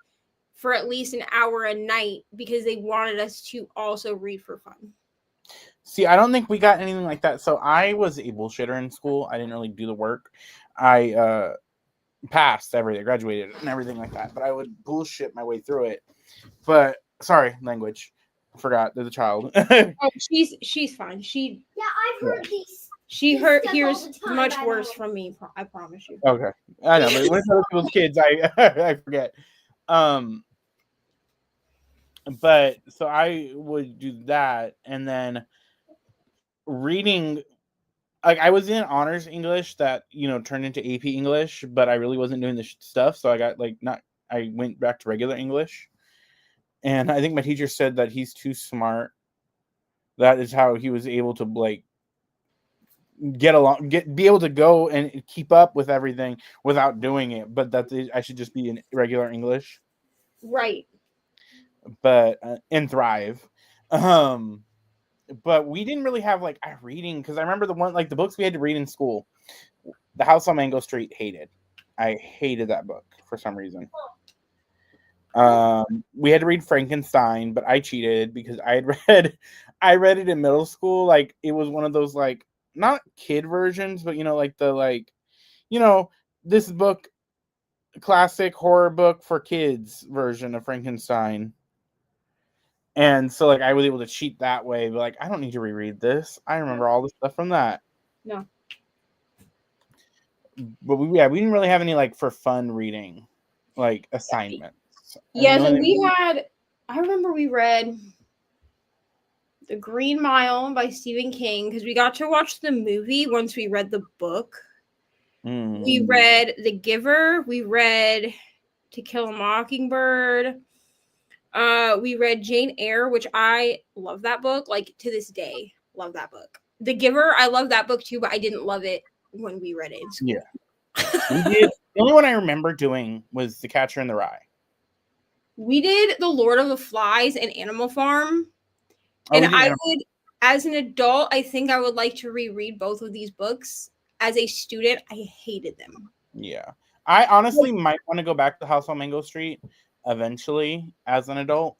for at least an hour a night because they wanted us to also read for fun. See, I don't think we got anything like that. So I was a bullshitter in school. I didn't really do the work. I passed everything, graduated and everything like that, but I would bullshit my way through it. But sorry, language. I forgot. There's a child. Oh, she's fine. I've heard these. She hears much worse from me. I promise you. Okay, I know, but when it's other people's kids, I forget. But so I would do that, and then reading. Like I was in honors English that, you know, turned into AP English, but I really wasn't doing this stuff. So I got I went back to regular English. And I think my teacher said that he's too smart That is how he was able to like be able to go and keep up with everything without doing it. But I should just be in regular English, right? But and thrive. But we didn't really have like a reading because I remember the books we had to read in school. The House on Mango Street I hated that book for some reason. We had to read Frankenstein, but I cheated because I read it in middle school. Like it was one of those like not kid versions, but this book, classic horror book for kids version of Frankenstein. And so like I was able to cheat that way, but like I don't need to reread this. I remember all the stuff from that. No. But we didn't really have any like for fun reading, like assignments. Yeah, so I remember we read The Green Mile by Stephen King because we got to watch the movie once we read the book. We read The Giver. We read To Kill a Mockingbird. We read Jane Eyre, which I love that book. Like to this day, love that book. The Giver, I love that book too, but I didn't love it when we read it in school. Yeah. The only one I remember doing was The Catcher in the Rye. We did The Lord of the Flies and Animal Farm. And as an adult, I think I would like to reread both of these books. As a student, I hated them. Yeah. I honestly might want to go back to House on Mango Street eventually as an adult.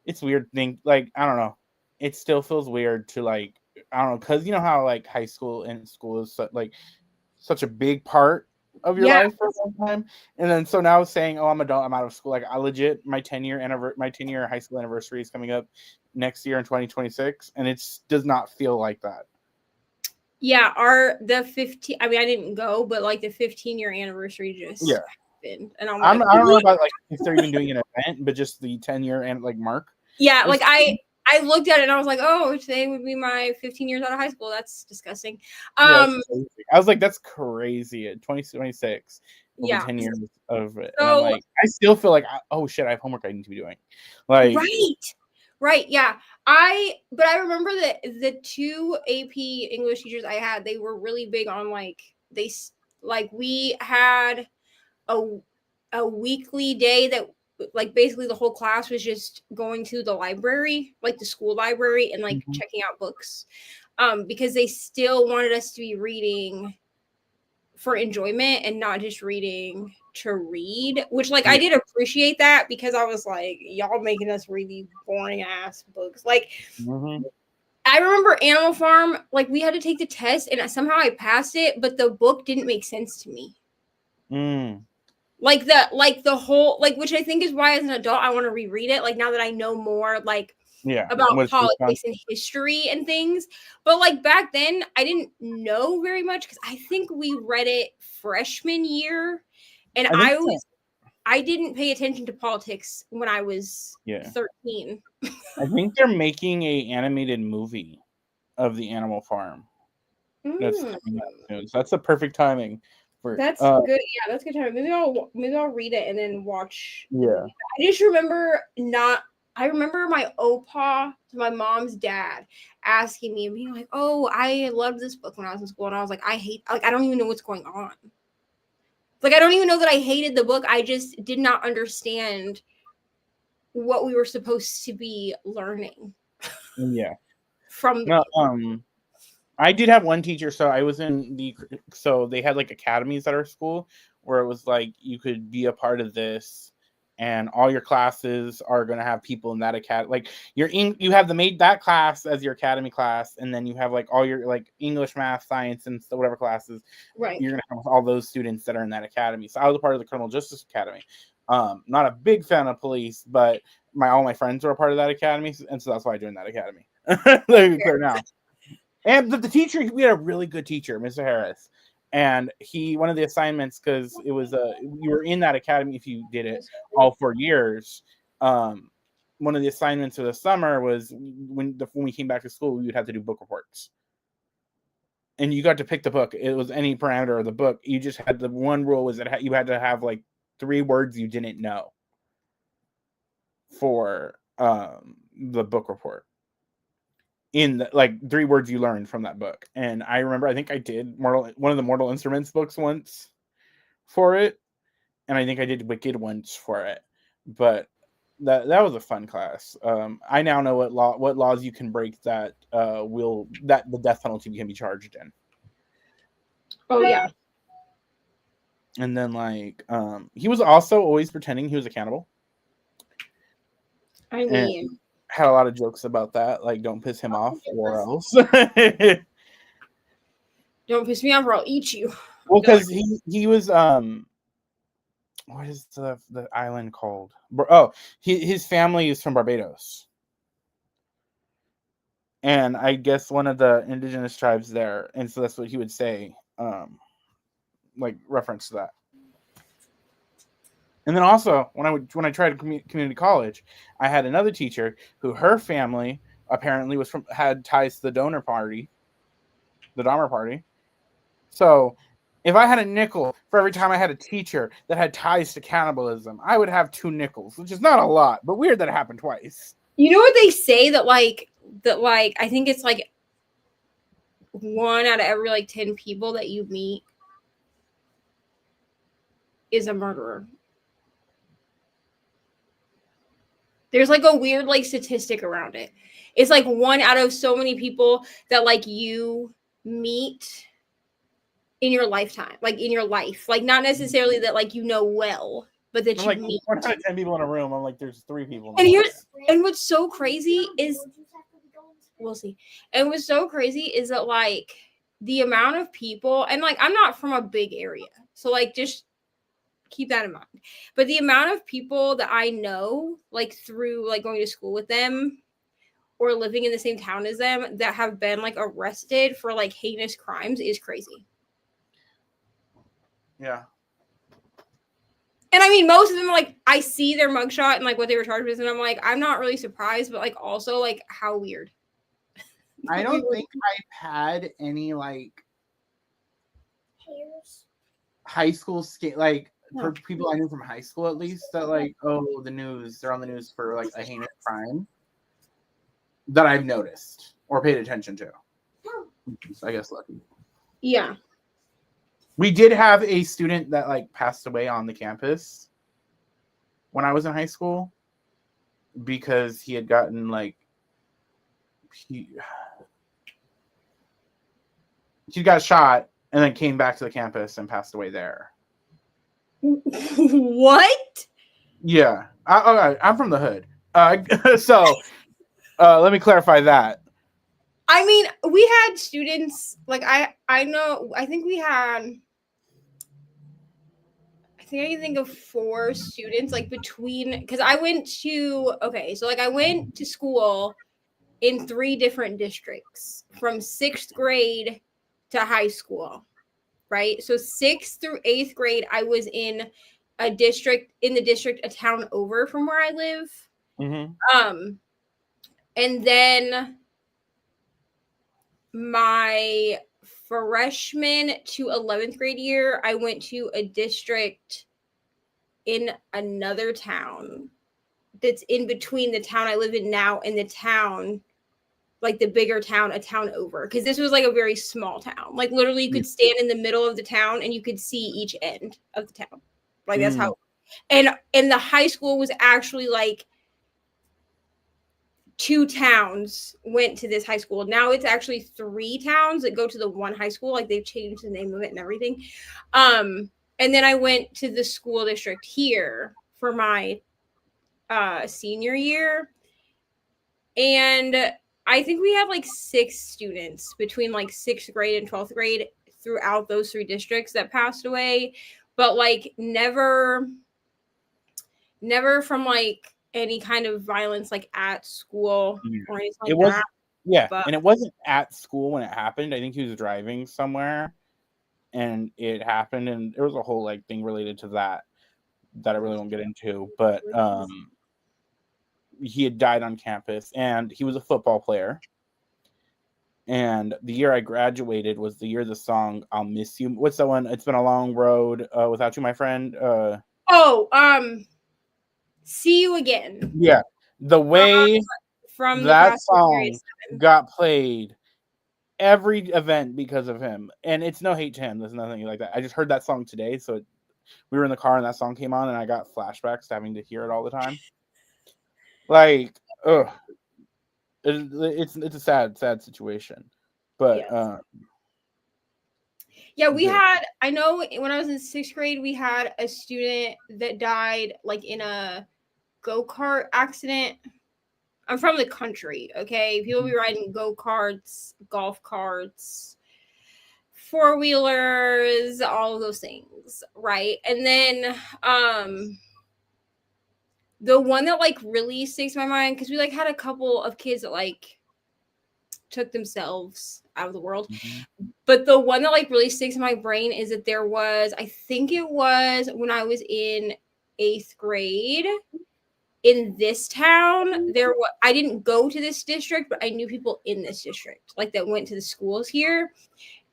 It's weird thing. Like, I don't know. It still feels weird to like, I don't know. Cause you know how like high school and school is such a big part of your life for a long time. And then so now saying, oh, I'm adult, I'm out of school. Like I legit, my 10-year high school anniversary is coming up next year in 2026. And it does not feel like that. Yeah, the 15. I mean, I didn't go, but like the 15-year anniversary just happened, and I don't know about like if they're even doing an event, but just the 10-year and like mark. Yeah, like I looked at it and I was like, oh, today would be my 15 years out of high school. That's disgusting. I was like, that's crazy. At 2026, will be 10 years of it, and I'm like, I still feel like, oh shit, I have homework I need to be doing. Like, right, yeah. But I remember that the two AP English teachers I had, they were really big on we had a weekly day that like basically the whole class was just going to the library, like the school library, and like checking out books, because they still wanted us to be reading for enjoyment and not just reading to read, which like I did appreciate that because I was like, y'all making us read these boring ass books. Like I remember Animal Farm, like we had to take the test and somehow I passed it, but the book didn't make sense to me. Like the whole, like, which I think is why as an adult I want to reread it, like now that I know more like about politics and history and things. But like back then I didn't know very much because I think we read it freshman year, and I didn't pay attention to politics when I was 13. I think they're making a animated movie of the Animal Farm. That's coming out soon. So that's the perfect timing. That's good. Yeah, that's good time. Maybe I'll read it and then watch. Yeah. I just remember I remember my opa, my mom's dad, asking me and being like, "Oh, I loved this book when I was in school," and I was like, "I don't even know what's going on. Like, I don't even know that I hated the book. I just did not understand what we were supposed to be learning." Yeah. From the book. I did have one teacher, so I was so they had like academies at our school where it was like you could be a part of this, and all your classes are going to have people in that academy. Like you have that class as your academy class, and then you have like all your like English, math, science, and whatever classes. Right. You're going to have all those students that are in that academy. So I was a part of the Criminal Justice Academy. Not a big fan of police, but all my friends were a part of that academy, and so that's why I joined that academy. Let me be clear now. And the teacher, we had a really good teacher, Mr. Harris. And one of the assignments, because it was you were in that academy if you did it all 4 years. One of the assignments of the summer was when we came back to school, we would have to do book reports. And you got to pick the book. It was any parameter of the book. You just had the one rule was that you had to have like 3 words you didn't know for the book report. in like 3 words you learned from that book. And I remember, I think I did one of the Mortal Instruments books once for it, and I think I did Wicked once for it. But that was a fun class. I now know what laws you can break that that the death penalty can be charged in. Oh yeah. And then like he was also always pretending he was a cannibal. I mean, and had a lot of jokes about that, like don't piss him off or else. Don't piss me off or I'll eat you. Well, because he was what is the island called? Oh, his family is from Barbados, and I guess one of the indigenous tribes there, and so that's what he would say, like reference to that. And then also when I tried community college, I had another teacher who her family apparently had ties to the Dahmer party. So if I had a nickel for every time I had a teacher that had ties to cannibalism, I would have 2 nickels, which is not a lot, but weird that it happened twice. You know what they say that I think it's like 1 out of every like 10 people that you meet is a murderer. There's like a weird like statistic around it. It's like 1 out of so many people that like you meet in your lifetime, like in your life, like not necessarily that like you know well, but that you like meet. 1 out of 10 people in a room. I'm like, there's 3 people. And what's so crazy is, we'll see. And what's so crazy is that like the amount of people, and like I'm not from a big area, so like just keep that in mind. But the amount of people that I know, like through like going to school with them or living in the same town as them, that have been like arrested for like heinous crimes is crazy. Yeah. And I mean, most of them, like, I see their mugshot and like what they were charged with, and I'm like, I'm not really surprised, but like also like how weird. I don't think I've had any like high school like for people I knew from high school at least that like, oh, they're on the news for like a heinous crime that I've noticed or paid attention to. So I guess lucky. Yeah. We did have a student that like passed away on the campus when I was in high school because he had gotten like he got shot and then came back to the campus and passed away there. What? Yeah, I'm from the hood, so let me clarify that. I mean, we had students like I know. I think I can think of 4 students like between, because I went to school in 3 different districts from 6th grade to high school, right? So 6th through 8th grade, I was in the district a town over from where I live. Mm-hmm. And then my freshman to 11th grade year, I went to a district in another town that's in between the town I live in now and the town, like the bigger town, a town over. Because this was like a very small town. Like literally you could stand in the middle of the town and you could see each end of the town. Like that's how. And the high school was actually like 2 towns went to this high school. Now it's actually 3 towns that go to the one high school. Like they've changed the name of it and everything. And then I went to the school district here for my senior year. And I think we had like 6 students between like 6th grade and 12th grade throughout those 3 districts that passed away. But like never from like any kind of violence like at school or anything like that. Yeah, and it wasn't at school when it happened. I think he was driving somewhere and it happened, and there was a whole like thing related to that I really won't get into. But he had died on campus, and he was a football player. And the year I graduated was the year the song "I'll Miss You." What's that one? It's been a long road without you, my friend. See You Again. Yeah, the way from that song got played every event because of him, and it's no hate to him. There's nothing like that. I just heard that song today, so we were in the car and that song came on, and I got flashbacks to having to hear it all the time. Like, ugh, it's a sad situation, but yeah, we had. I know when I was in 6th grade, we had a student that died like in a go-kart accident. I'm from the country, okay? People be riding go-karts, golf carts, four-wheelers, all of those things, right? And then the one that like really sticks in my mind, because we like had a couple of kids that like took themselves out of the world. But the one that like really sticks in my brain is that there was, I think it was when I was in 8th grade in this town. I didn't go to this district, but I knew people in this district, like that went to the schools here.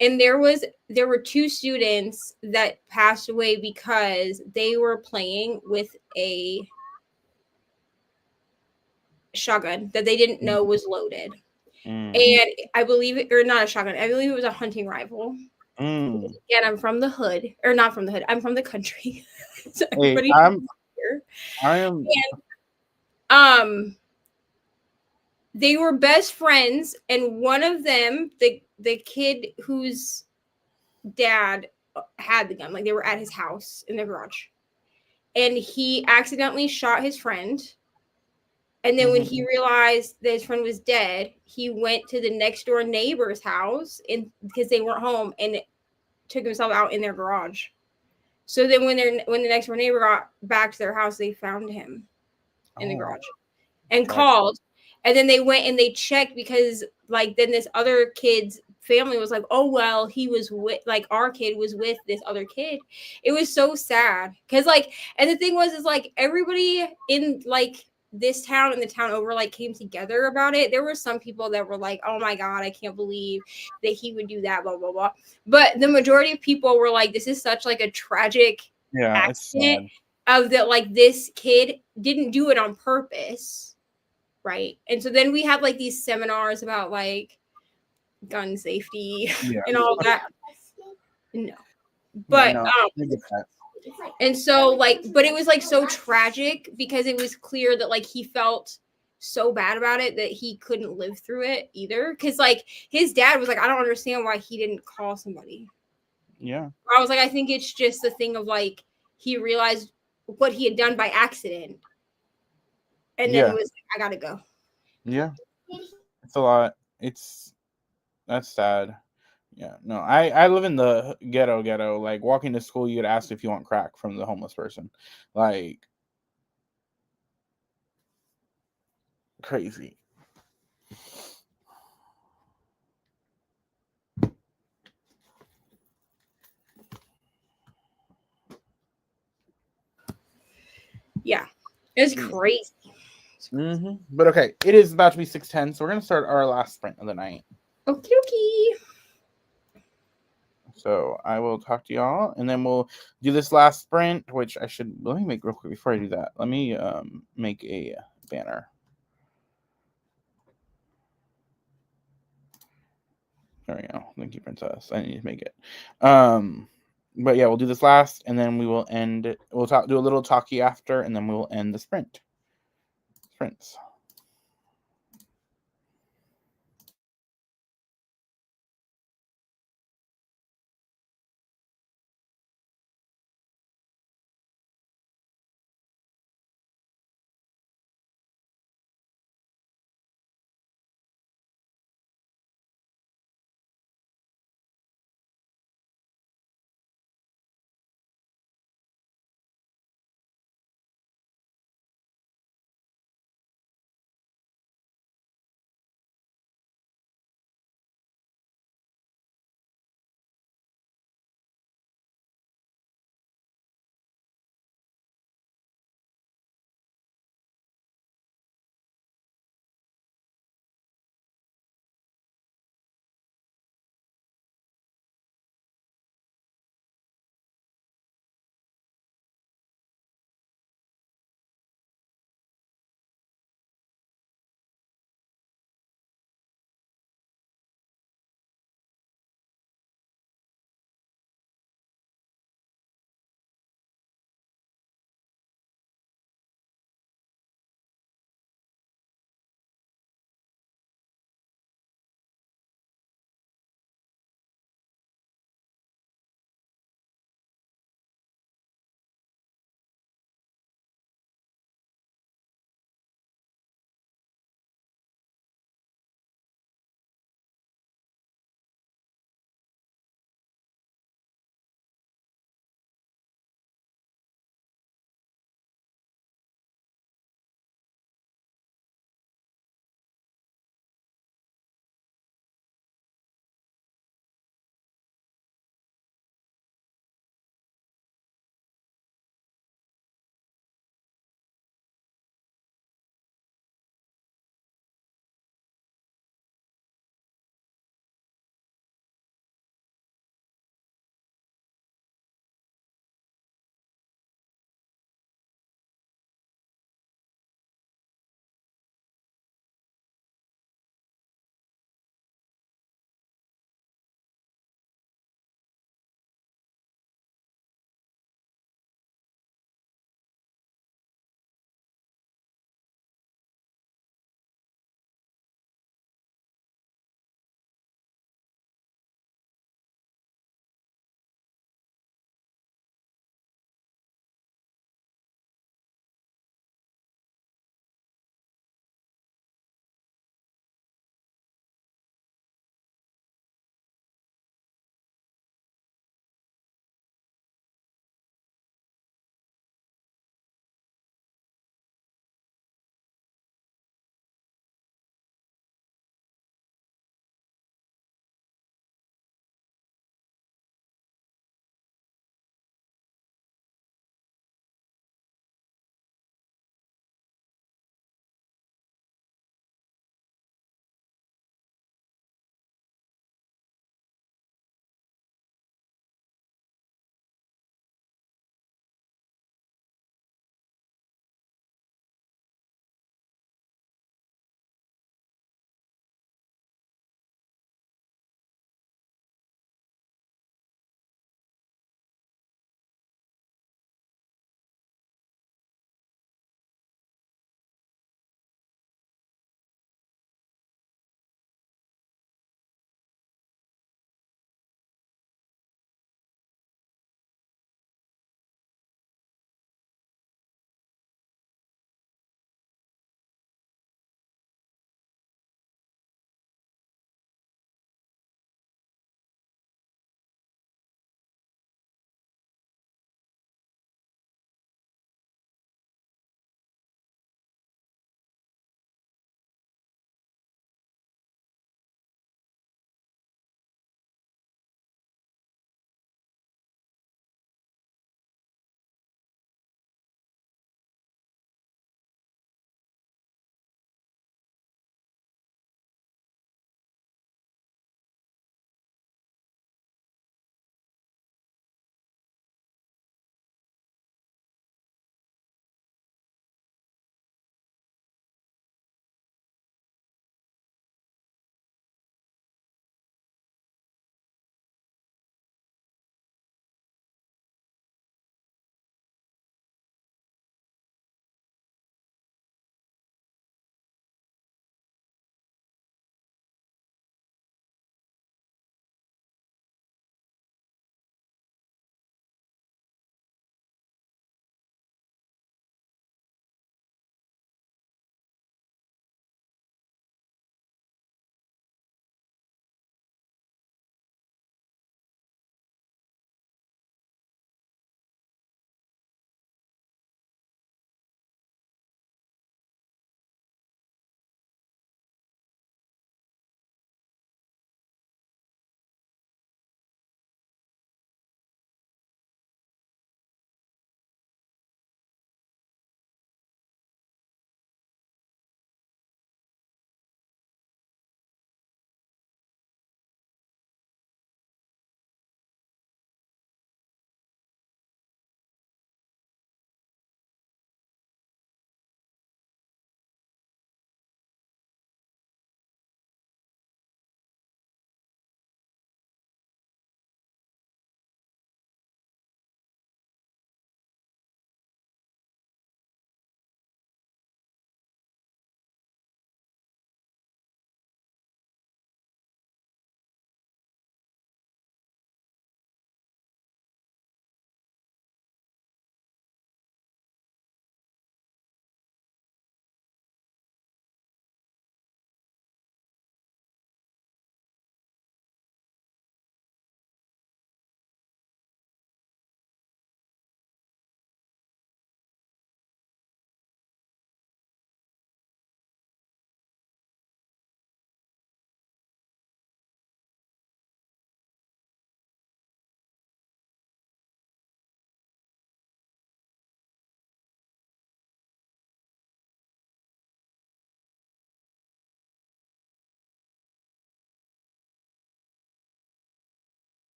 And there were 2 students that passed away because they were playing with a shotgun that they didn't know was loaded. And I believe it, or not a shotgun, I believe it was a hunting rifle. And I'm from the hood, or not from the hood, I'm from the country. So everybody here. And they were best friends, and one of them, the kid whose dad had the gun, like they were at his house in the garage, and he accidentally shot his friend. And then when he realized that his friend was dead, he went to the next door neighbor's house, and because they weren't home, and took himself out in their garage. So then when the next door neighbor got back to their house, they found him in the garage and called. And then they went and they checked, because like then this other kid's family was like, oh, well, he was with, like, our kid was with this other kid. It was so sad, because like, and the thing was, is like everybody in like this town and the town over like came together about it. There were some people that were like, oh my God, I can't believe that he would do that, blah blah blah. But the majority of people were like, this is such like a tragic accident of that, like this kid didn't do it on purpose, right? And so then we had like these seminars about like gun safety and all that. No, but and so like, but it was like so tragic, because it was clear that like he felt so bad about it that he couldn't live through it either, because like his dad was like, I don't understand why he didn't call somebody. I was like, I think it's just the thing of like, he realized what he had done by accident, and then he was like, I gotta go. It's a lot. That's sad. No, I live in the ghetto. Like, walking to school, you get asked if you want crack from the homeless person. Like, crazy. Yeah, it's crazy. But okay, it is about to be 6:10, so we're gonna start our last sprint of the night. Okay. So I will talk to y'all, and then we'll do this last sprint, which let me make real quick before I do that. Let me make a banner. There we go. Thank you, Princess. I need to make it. But yeah, we'll do this last, and then we will end. We'll do a little talkie after, and then we will end the sprint. Sprints.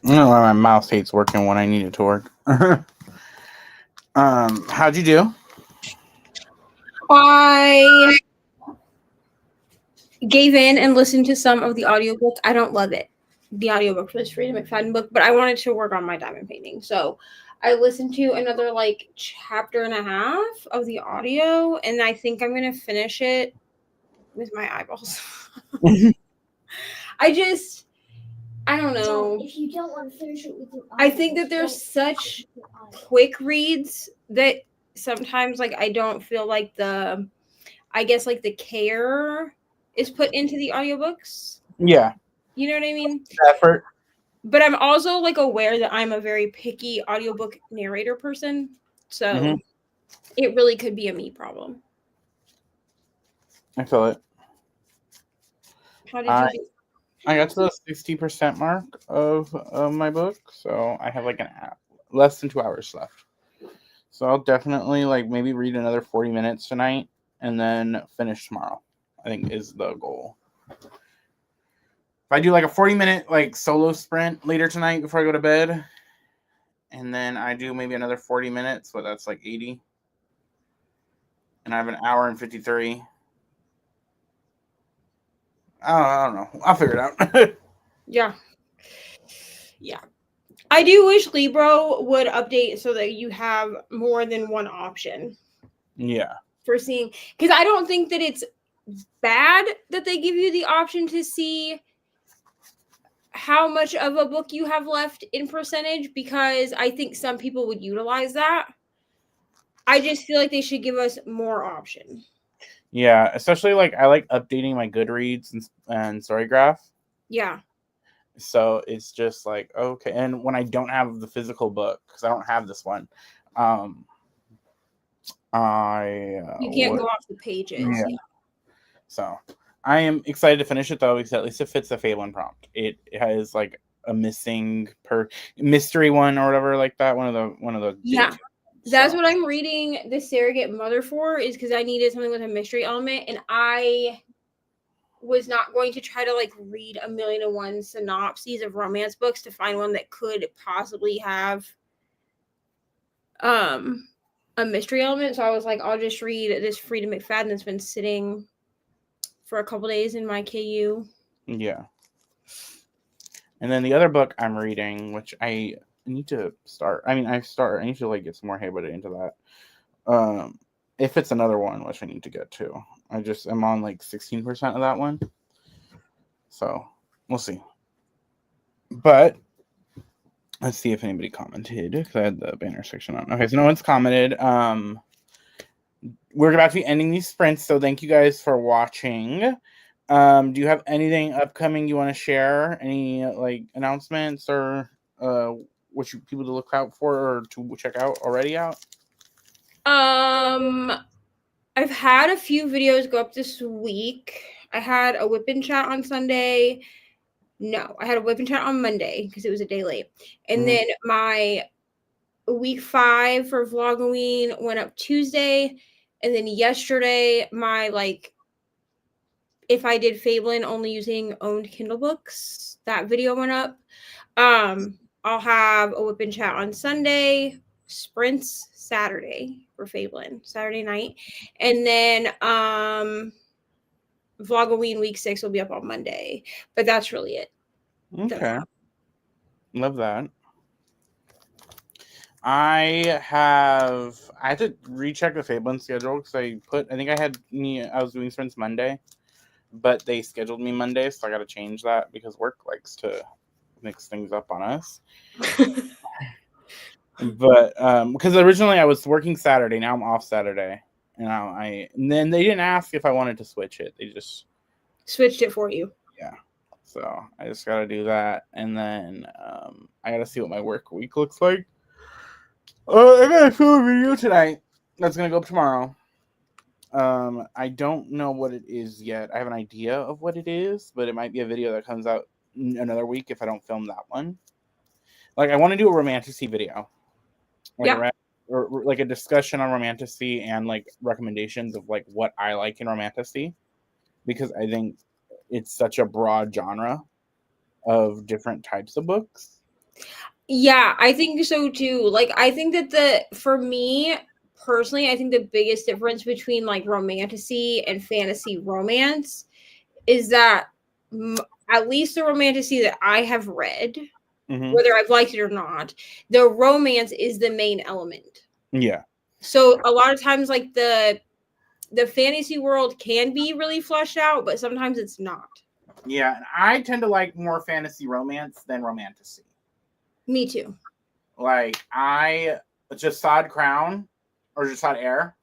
know why my mouse hates working when I need it to work. How'd you do? I gave in and listened to some of the audiobooks. I don't love it. The audiobook for this Frida McFadden book, but I wanted to work on my diamond painting. So I listened to another like chapter and a half of the audio, and I think I'm gonna finish it with my eyeballs. I don't know. If you don't want to finish it with your I think that there's such quick reads that sometimes like I don't feel like the care is put into the audiobooks. Yeah. You know what I mean? Effort. But I'm also like aware that I'm a very picky audiobook narrator person. So it really could be a me problem. I feel it. How did you do? I got to the 60% mark of my book, so I have like less than 2 hours left. So I'll definitely like maybe read another 40 minutes tonight and then finish tomorrow, I think is the goal. If I do like a 40-minute like solo sprint later tonight before I go to bed, and then I do maybe another 40 minutes, so that's like 80. And I have an hour and 53. I don't know. I'll figure it out. Yeah. I do wish Libro would update so that you have more than one option. Yeah. For seeing, because I don't think that it's bad that they give you the option to see how much of a book you have left in percentage, because I think some people would utilize that. I just feel like they should give us more option. Yeah, especially like I like updating my Goodreads and Storygraph. Yeah. So it's just like, okay. And when I don't have the physical book, because I don't have this one, you can't go off the pages. Yeah. So I am excited to finish it though, because at least it fits the Fablen prompt. It has like a missing mystery one or whatever like that. One of the yeah. That's what I'm reading the Surrogate Mother for, is because I needed something with a mystery element, and I was not going to try to like read 1,000,001 synopses of romance books to find one that could possibly have a mystery element. So I was like, I'll just read this Frida McFadden that's been sitting for a couple days in my KU. Yeah. And then the other book I'm reading, which I need to start. I need to like get some more Haybody into that. If it's another one, which I need to get to. I'm on like 16% of that one. So we'll see. But let's see if anybody commented, because I had the banner section on. Okay, so no one's commented. We're about to be ending these sprints, so thank you guys for watching. Do you have anything upcoming you want to share? Any like announcements or what you people to look out for or to check out already out? I've had a few videos go up this week. I had a whip and chat on Sunday. No, I had a whip and chat on Monday because it was a day late. And then my week 5 for Vlogoween went up Tuesday. And then yesterday, my if I did Fablen only using owned Kindle books, that video went up. I'll have a whip and chat on Sunday, sprints Saturday for Fablen, Saturday night. And then Vlogoween week 6 will be up on Monday. But that's really it. Okay. Love that. I had to recheck the Fablen schedule because I was doing sprints Monday, but they scheduled me Monday, so I got to change that because work likes to mix things up on us. But because originally I was working Saturday, now I'm off Saturday, and then they didn't ask if I wanted to switch it. They just switched it for you. Yeah. So I just got to do that, and then I got to see what my work week looks like. I got to film a video tonight. That's gonna go up tomorrow. I don't know what it is yet. I have an idea of what it is, but it might be a video that comes out another week if I don't film that one. Like I want to do a romanticy video, or like a discussion on romanticy and like recommendations of like what I like in romanticy, because I think it's such a broad genre of different types of books. Yeah, I think so too. Like, I think that for me personally, I think the biggest difference between like romantasy and fantasy romance is that at least the romantasy that I have read, whether I've liked it or not, the romance is the main element. Yeah. So a lot of times, like the fantasy world can be really fleshed out, but sometimes it's not. Yeah, and I tend to like more fantasy romance than romantasy. Me too. Like, Jasad Crown or Jasad Air.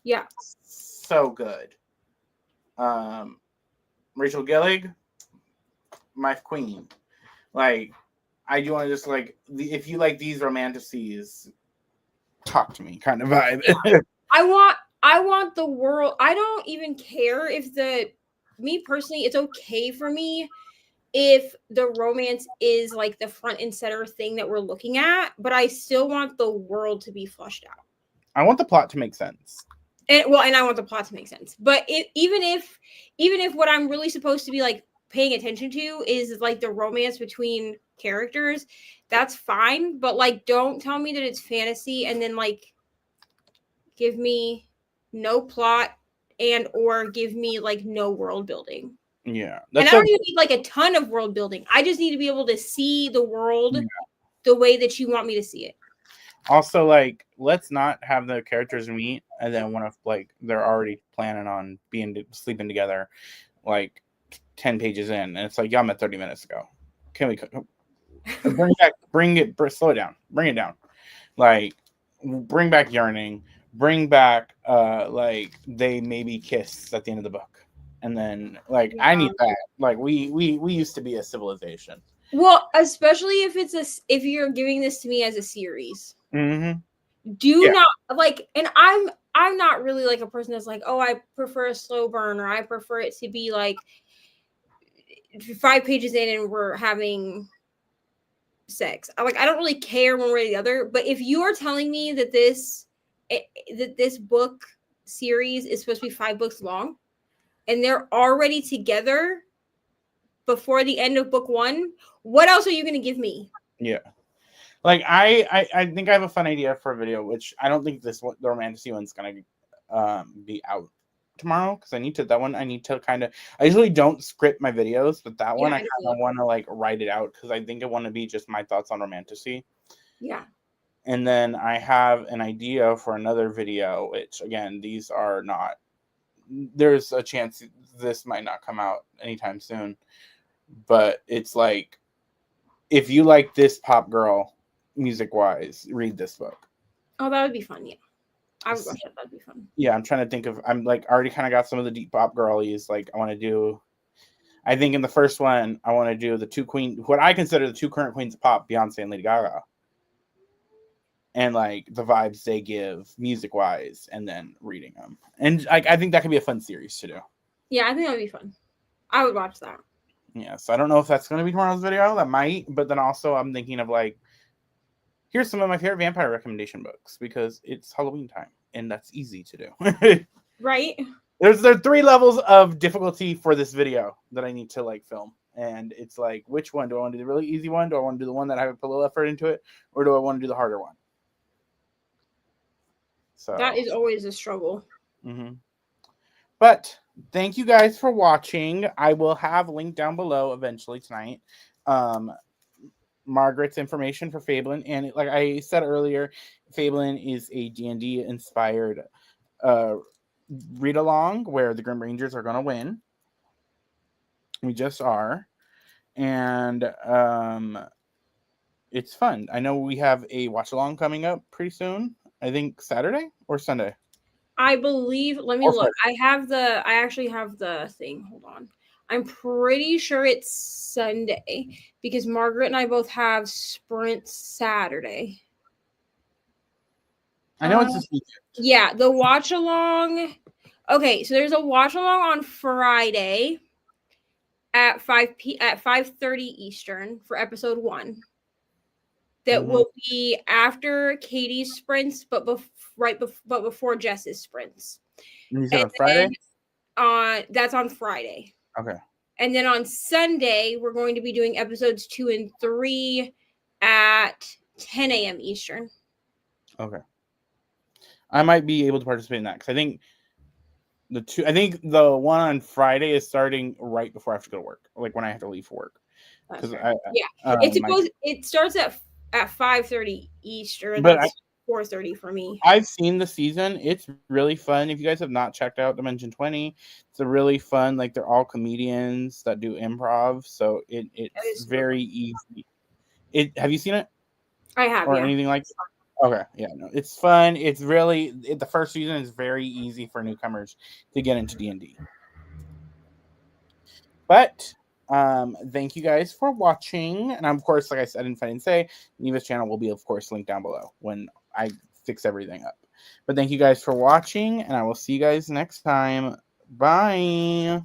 Yeah. So good. Rachel Gillig, my queen. Like, I do want to just like, if you like these romantasies, talk to me kind of vibe. Yeah. I want the world. I don't even care if me personally, it's okay for me if the romance is like the front and center thing that we're looking at, but I still want the world to be flushed out. I want the plot to make sense. And I want the plot to make sense. But even if what I'm really supposed to be like paying attention to is like the romance between characters, that's fine. But like, don't tell me that it's fantasy and then like give me no plot and or give me like no world building. Yeah. And I don't even need like a ton of world building. I just need to be able to see the world the way that you want me to see it. Also, like, let's not have the characters meet and then one of like they're already planning on sleeping together, like 10 pages in, and it's like, y'all met 30 minutes ago. Can we slow it down, bring it down, like bring back yearning, bring back like they maybe kiss at the end of the book, and then like I need that. Like we used to be a civilization. Well, especially if you're giving this to me as a series. Do not like, and I'm not really like a person that's like, oh, I prefer a slow burn, or I prefer it to be like 5 pages in and we're having sex. I don't really care one way or the other. But if you are telling me that this book series is supposed to be 5 books long, and they're already together before the end of book 1, what else are you going to give me? Yeah. Like, I think I have a fun idea for a video, which I don't think the romantasy one's going to be out tomorrow, because I need to kind of, I usually don't script my videos, but that one I kind of want to like write it out, because I think I want to be just my thoughts on romantasy. Yeah. And then I have an idea for another video, which again, these are not, there's a chance this might not come out anytime soon, but it's like, if you like this pop girl music wise, read this book. Oh, that would be fun. Yeah, I would watch it. That'd be fun. Yeah, I'm trying to think of, I'm like already kind of got some of the deep pop girlies. Like, I want to do, I think in the first one I want to do what I consider the 2 current queens of pop, Beyonce and Lady Gaga, and like the vibes they give music wise, and then reading them. And like, I think that could be a fun series to do. Yeah, I think that would be fun. I would watch that. Yeah, so I don't know if that's going to be tomorrow's video. That might, but then also I'm thinking of like, here's some of my favorite vampire recommendation books, because it's Halloween time and that's easy to do. Right. There are 3 levels of difficulty for this video that I need to like film. And it's like, which one? Do I want to do the really easy one? Do I want to do the one that I have put a little effort into it? Or do I want to do the harder one? So that is always a struggle. But thank you guys for watching. I will have linked down below eventually tonight Margaret's information for Fablen. And like I said earlier, Fablen is a D&D inspired read along where the Grim Rangers are going to win. We just are. And it's fun. I know we have a watch along coming up pretty soon. I think Saturday or Sunday. I believe, let me look. I actually have the thing. Hold on. I'm pretty sure it's Sunday, because Margaret and I both have sprint Saturday. I know it's this weekend. Yeah, the watch along. Okay, so there's a watch along on Friday at 5:30 Eastern for episode 1. That will be after Katie's sprints, but before Jess's sprints. And you said on Friday? That's on Friday. Okay. And then on Sunday, we're going to be doing episodes 2 and 3 at 10 a.m. Eastern. Okay. I might be able to participate in that because I think the one on Friday is starting right before I have to go to work, like when I have to leave for work. Because it starts at 5:30 Eastern. But that's 4:30 for me. I've seen the season. It's really fun. If you guys have not checked out Dimension 20, it's a really fun. Like they're all comedians that do improv, so it's very easy. Have you seen it? I have, or anything like that? Okay, yeah, no, it's fun. It's really the first season is very easy for newcomers to get into D&D. But thank you guys for watching, and of course, like I said, if I didn't say, Neva's channel will be, of course, linked down below when I fix everything up. But thank you guys for watching, and I will see you guys next time. Bye.